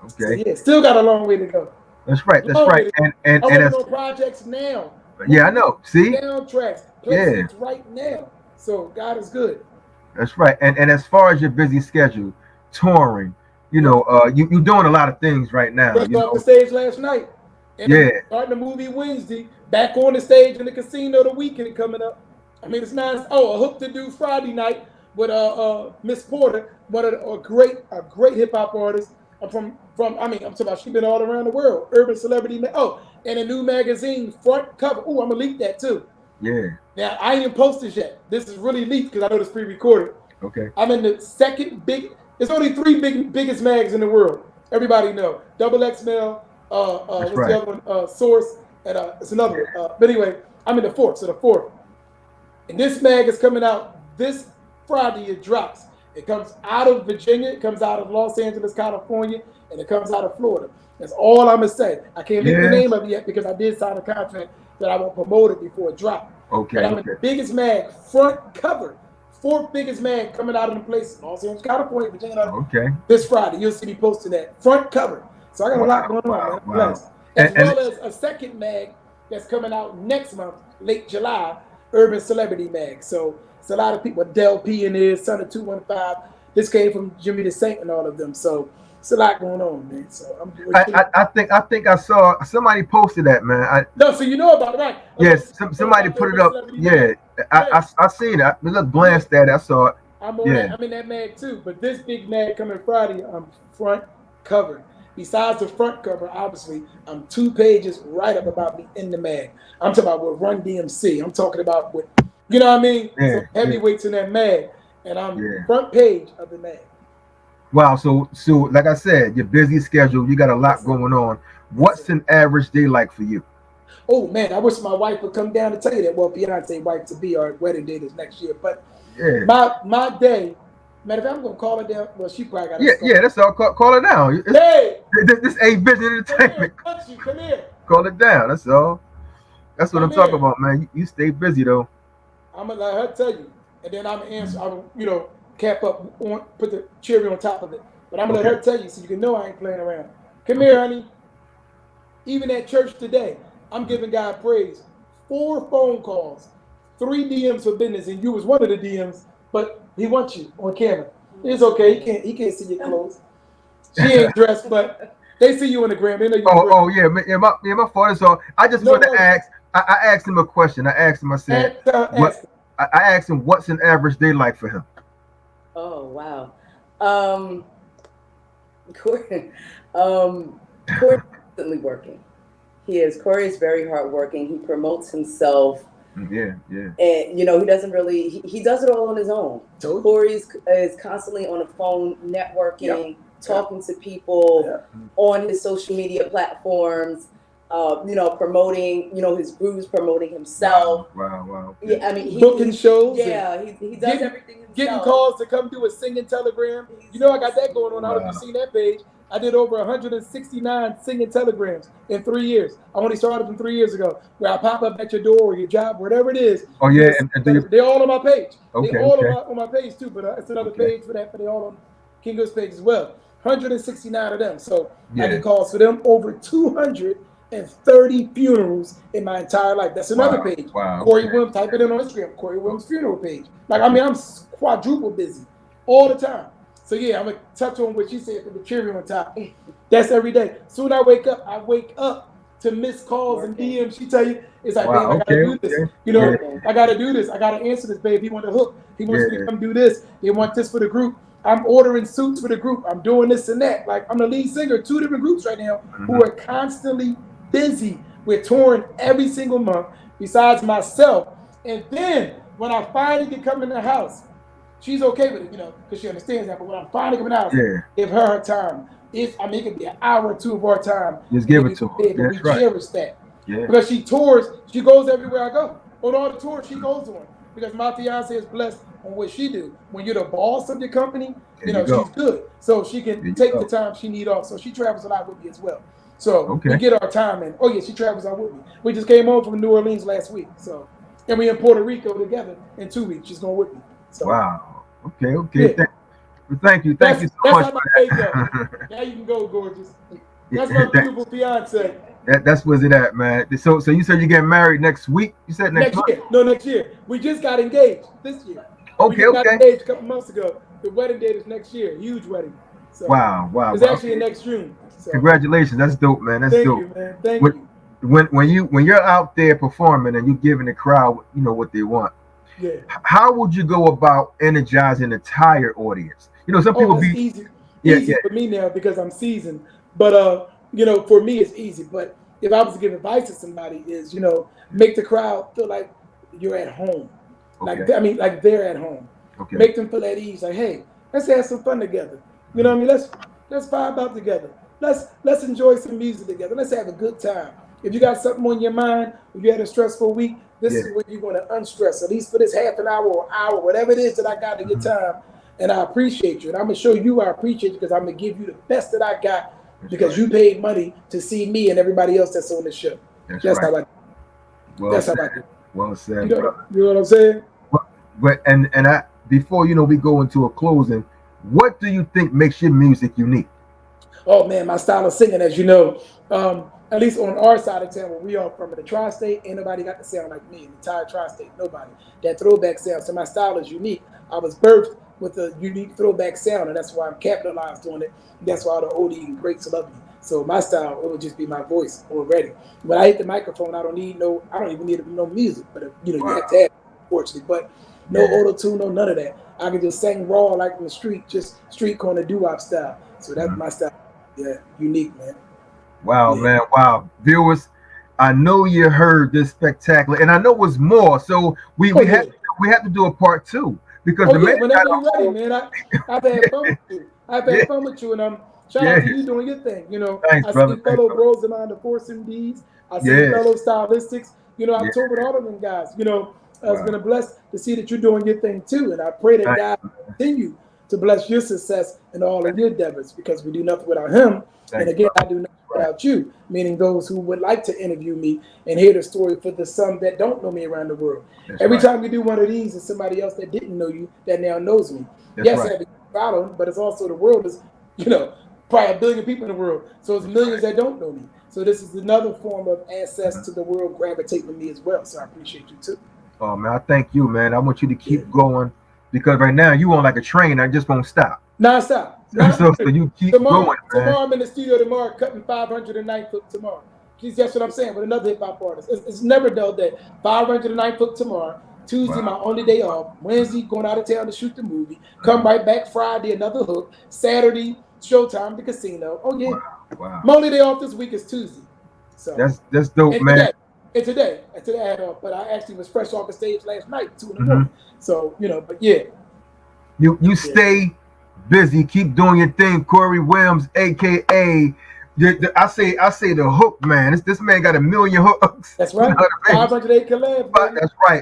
So Okay. yeah, still got a long way to go. That's right. That's Long way right. to go. And I'm and working that's on projects now, yeah, I movies, know. See? soundtracks, Yeah. placements right now. So God is good. That's right. And as far as your busy schedule, touring, Yeah. you doing a lot of things right now. Just off the stage last night. And Yeah. starting the movie Wednesday, back on the stage in the casino the weekend coming up. I mean, it's nice. Oh, a hook to do Friday night with Miss Porter, one of a great hip hop artist. I'm talking about she's been all around the world. Urban celebrity. Oh, and a new magazine front cover. Oh, I'm gonna leak that too. Yeah. Now I ain't even posted yet. This is really leaked because I know it's pre-recorded. Okay. I'm in the second big. There's only three biggest mags in the world. Everybody know. Double XL. That's What's the right. other one? Source. And it's another one. But anyway, I'm in the fourth. So the fourth. And this mag is coming out this Friday. It drops. It comes out of Virginia. It comes out of Los Angeles, California, and it comes out of Florida. That's all I'm gonna say. I can't leak the Yeah. name of it yet because I did sign a contract that I won't promote it before it drops. But Okay. I'm in Okay. the biggest mag, front cover, fourth biggest mag coming out of the place, Los Angeles, California, Virginia, Okay. this Friday. You'll see me posting that front cover. So I got a lot Wow. going on, man. Wow. I'm Wow. blessed. As And well as a second mag that's coming out next month, late July, Urban Celebrity Mag. So it's a lot of people. Del P in there, Son of 215. This came from Jimmy the Saint and all of them. So it's a lot going on, man. So I'm I think I saw somebody posted that, man. no, so you know about it, right? Okay, Yes, so you know somebody about the put it Urban up. Celebrity Yeah, Mag. Yeah, I seen it. I look yeah. glanced at it. I saw it. I'm on Yeah. that. I'm in that mag too. But this big mag coming Friday, I'm front cover. Besides the front cover, obviously, I'm 2 pages right up about me in the mag. I'm talking about with Run DMC. I'm talking about with, you know what I mean? Yeah. Some Yeah. heavyweights in that mag, and I'm Yeah. front page of the mag. Wow. So like I said, your busy schedule. You got a lot Yes, going on. yes, What's sir. an average day like for you? Oh man, I wish my wife would come down to tell you that. Well, Beyonce wife to be, our wedding date is next year. But Yeah. my day, man, if I'm gonna call her down, well, she probably got to Yeah. start. Yeah. That's all. Call it now. Hey, This ain't business come here, entertainment. touch you, come here. Call it down. That's all. That's what My I'm talking man, about, man. You stay busy though. I'm gonna let her tell you, and then I'm gonna answer. I'm cap up on, put the cherry on top of it. But I'm gonna let Okay. her tell you so you can know I ain't playing around. Come Okay. here, honey. Even at church today, I'm giving God praise. 4 phone calls, 3 DMs for business, and you was one of the DMs, but he wants you on camera. It's okay. He can't see your clothes. She ain't dressed, but they see you on the gram. They know you Oh, great. oh yeah, my father. So I just No want to worries. ask. I asked him a question. I asked him. I said, "What?" Ask I asked him, "What's an average day like for him?" Oh wow. Um, Corey, Corey's constantly working. He is. Corey is very hardworking. He promotes himself, Yeah, yeah. and he doesn't really. He does it all on his own. Told you. Corey's is constantly on the phone, Yep. networking, Yep. talking to people Yep. on his social media platforms. Promoting. His grooves, promoting Wow, himself. wow, wow. Okay. Yeah, I mean, Booking shows and yeah, he does getting everything getting himself. calls to come do a singing telegram. He's I got that going on. I don't know if you've Wow. seen that page. I did over 169 singing telegrams in 3 years. I only started them 3 years ago, where I pop up at your door or your job, whatever it is. Oh Do yeah, a singing and do you? telegram. They're all on my page. They Okay, all okay, on my page too, but it's another okay. page for that. But they all on King Good's page as well. 169 of them. So I Yeah. get calls for them. Over 230 funerals in my entire life. That's another Wow, page. wow. Corey Okay, Wims, type it in on Instagram. Corey Wims funeral page. Like I okay. mean, I'm quadruple busy all the time. So yeah, I'm gonna touch on what she said with the cherry on top. That's every day. Soon I wake up to missed calls and Working, DMs. She tell you it's like, babe, Wow. I gotta Okay, do this. okay. Yeah, working. I gotta do this. I gotta answer this, babe. He want to hook. He wants me to yeah. come do this. They want this for the group. I'm ordering suits for the group. I'm doing this and that. Like I'm the lead singer of 2 different groups right now who Hmm. are constantly busy. We're touring every single month, besides myself. And then when I finally get come in the house, she's okay with it, because she understands that. But when I'm finally coming out, Yeah. give her time. It could be an hour or two of our time, Just and then give we it to her. bed, but we That's right. cherish that Yeah. because she tours. She goes everywhere I go. On all the tours she goes on, because my fiance is blessed on what she do. When you're the boss of your company, There you she's go. good, so she can There you take the go. time she need off. So she travels a lot with me as well. So we Okay. get our time in. Oh yeah, she travels out with me. We just came home from New Orleans last week, so and we in Puerto Rico together in 2 weeks. She's going with me. So Wow. Okay. Okay. yeah, Thank you. Thank that's you so that's much how for my day go. that. Now you can go, gorgeous. Yeah, That's my that, beautiful fiance. that's where's it at, man. So you said you getting married next week? You said next Next month? year, no, next year. We just got engaged this year. We Okay. just got Okay. engaged a couple months ago. The wedding date is next year. Huge wedding. So Wow. Wow. it's Wow. actually in Okay. next June. So Congratulations. That's dope, man. That's thank dope. you, man. Thank When you. when you're out there performing and you're giving the crowd, what they want, Yeah. how would you go about energizing the entire audience? Some Oh, people that's be, easy. yeah, yeah, Easy for me now because I'm seasoned. But for me it's easy. But if I was to give advice to somebody is, make the crowd feel like you're at home. okay, Like they're at home. okay, Make them feel at ease. Like, hey, let's have some fun together. You know mhm, what I mean? Let's vibe out together. Let's enjoy some music together. Let's have a good time. If you got something on your mind, if you had a stressful week, this yeah, is where you're going to unstress. At least for this half an hour or hour, whatever it is that I got to get mhm, time. And I appreciate you. And I'm gonna show you I appreciate you because I'm gonna give you the best that I got that's because right, you paid money to see me and everybody else that's on the show. that's That's right. how I. Well That's how said, I do. well You said, know. brother. You know what I'm saying? But and I before we go into a closing, what do you think makes your music unique? Oh man, my style of singing, as you know, at least on our side of town where we are from, in the tri-state, ain't nobody got the sound like me in the entire tri-state. Nobody. That throwback sound. So my style is unique. I was birthed with a unique throwback sound, and that's why I'm capitalized on it. That's why all the oldie and greats love me. So my style, it would just be my voice already. When I hit the microphone, I don't even need no music, but you have to Wow, have it, unfortunately. But no yeah, auto tune, no none of that. I can just sing raw like in the street, just street corner doo wop style. So that's mhm. my style. Yeah, unique, man. Wow, Yeah. man, wow, viewers. I know you heard this spectacular, and I know it's more. So we Oh we have yeah. we have to do a part two because Oh the man yeah. got Whenever a you're ready, whole, man. I've had fun with you. I've yeah, had fun with you, and shout yeah. out to you doing your thing. Thanks, I brother. see Thanks, fellow brother. bros of mine, the Force MDs. I see Yeah, fellow stylistics. yeah. I've toured with all of them guys. It's been Wow. a bless to see that you're doing your thing too, and I pray that Thanks, God brother. continue to bless your success and all of your endeavors because we do nothing without Him. And Thanks, again, brother. I do nothing about you, meaning those who would like to interview me and hear the story for the some that don't know me around the world. Every time you do one of these, it's somebody else that didn't know you that now knows me. Yes, I have a following, but it's also the world is, probably 1 billion people in the world. So it's millions that don't know me. So this is another form of access to the world gravitating with me as well. So I appreciate you too. Oh man, I thank you, man. I want you to keep going because right now you on like a train. I just won't stop. Non-stop. So you keep going, man. Tomorrow I'm in the studio tomorrow cutting 509 foot tomorrow. That's what I'm saying with another hip hop artist. It's never dull day. 509 foot tomorrow. Tuesday, my only day off. Wednesday, going out of town to shoot the movie. Come right back Friday, another hook. Saturday, showtime, the casino. Oh yeah. Wow. My only day off this week is Tuesday. So that's dope, man. Today I had but I actually was fresh off the stage last night, 2 in the morning. So, but yeah. You stay busy, keep doing your thing, Corey Wims, aka I say the hook man. This man got 1 million hooks. That's right. 508 collabs.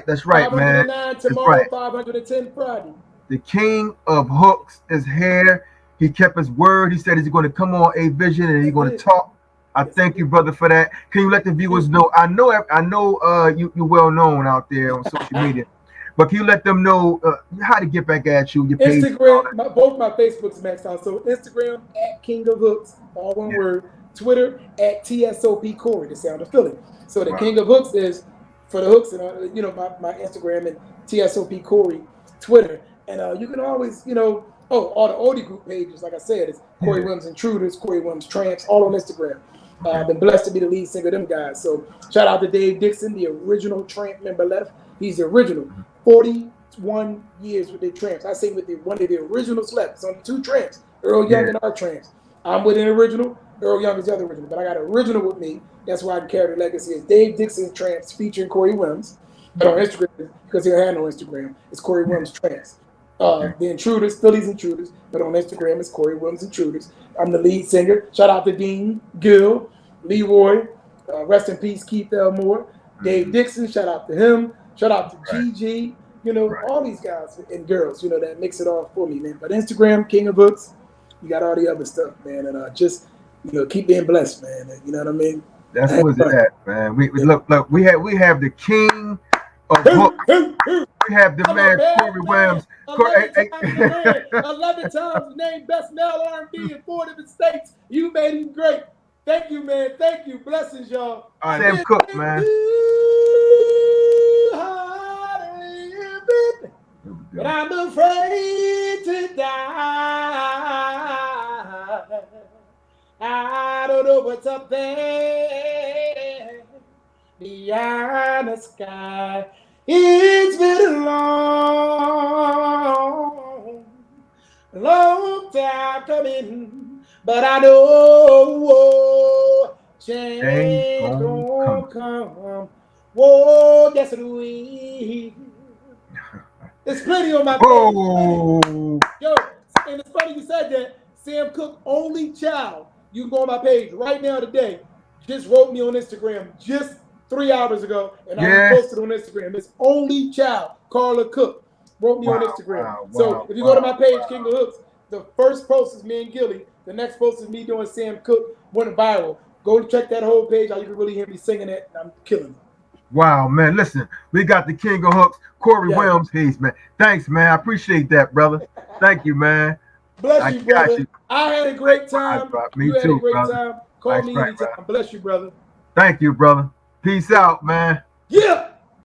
That's right, man. 509 tomorrow, 510 Friday. The king of hooks is here. He kept his word. He said he's going to come on A Vision and he's going to talk. I thank you, brother, for that. Can you let the viewers know? I know you're well known out there on social media, but can you let them know how to get back at you? Your page, Instagram, both my Facebooks maxed out. So Instagram at King of Hooks, all one word. Twitter at TSOP Corey, the sound of Philly. So the King of Hooks is for the hooks, and my Instagram and TSOP Corey Twitter, and you can always all the oldie group pages, like I said, it's Corey Wims Intruders, Corey Wims Tramps, all on Instagram. I've been blessed to be the lead singer of them guys. So shout out to Dave Dixon, the original Tramp member left. He's the original. 41 years with the Tramps. I sing with one of the originals left. It's only 2 Tramps, Earl Young and our Tramps. I'm with an original. Earl Young is the other original. But I got an original with me. That's why I can carry the legacy. It's Dave Dixon Tramps featuring Corey Wims. But on Instagram, because he don't have no Instagram, it's Corey Wims Tramps. The Intruders, Philly's Intruders, but on Instagram it's Corey Wims Intruders. I'm the lead singer. Shout out to Dean, Gil, Leroy, rest in peace, Keith Elmore, Dave Dixon, shout out to him, shout out to Gigi, all these guys and girls, that makes it all for me, man. But Instagram, King of Hooks, you got all the other stuff, man, and just keep being blessed, man. You know what I mean? That's what's at, man. Look, we have the king of hooks. We have the man Corey Wims. 11 times named best male R&B in 4 different states. You made him great. Thank you, man. Thank you. Blessings, y'all. All right, Sam Cooke, man. But I'm afraid to die. I don't know what's up there beyond the sky. It's been a long time coming, but I know change gonna come. Whoa, yes it will. There's plenty on my page. Yo, and it's funny you said that. Sam Cooke, only child. You can go on my page right now today. Just wrote me on Instagram just 3 hours ago, and I posted on Instagram. It's only child, Carla Cook, wrote me on Instagram. So if you go to my page, King of Hooks, the first post is me and Gilly. The next post is me doing Sam Cooke, went viral. Go check that whole page out. You can really hear me singing it, and I'm killing it. Wow, man. Listen, we got the King of Hooks, Corey Wims. Peace, man. Thanks, man. I appreciate that, brother. Thank you, man. Bless you, brother. I had a great time. Me you too, had a great brother. time. Call me anytime. Bless you, brother. Thank you, brother. Peace out, man. Yeah.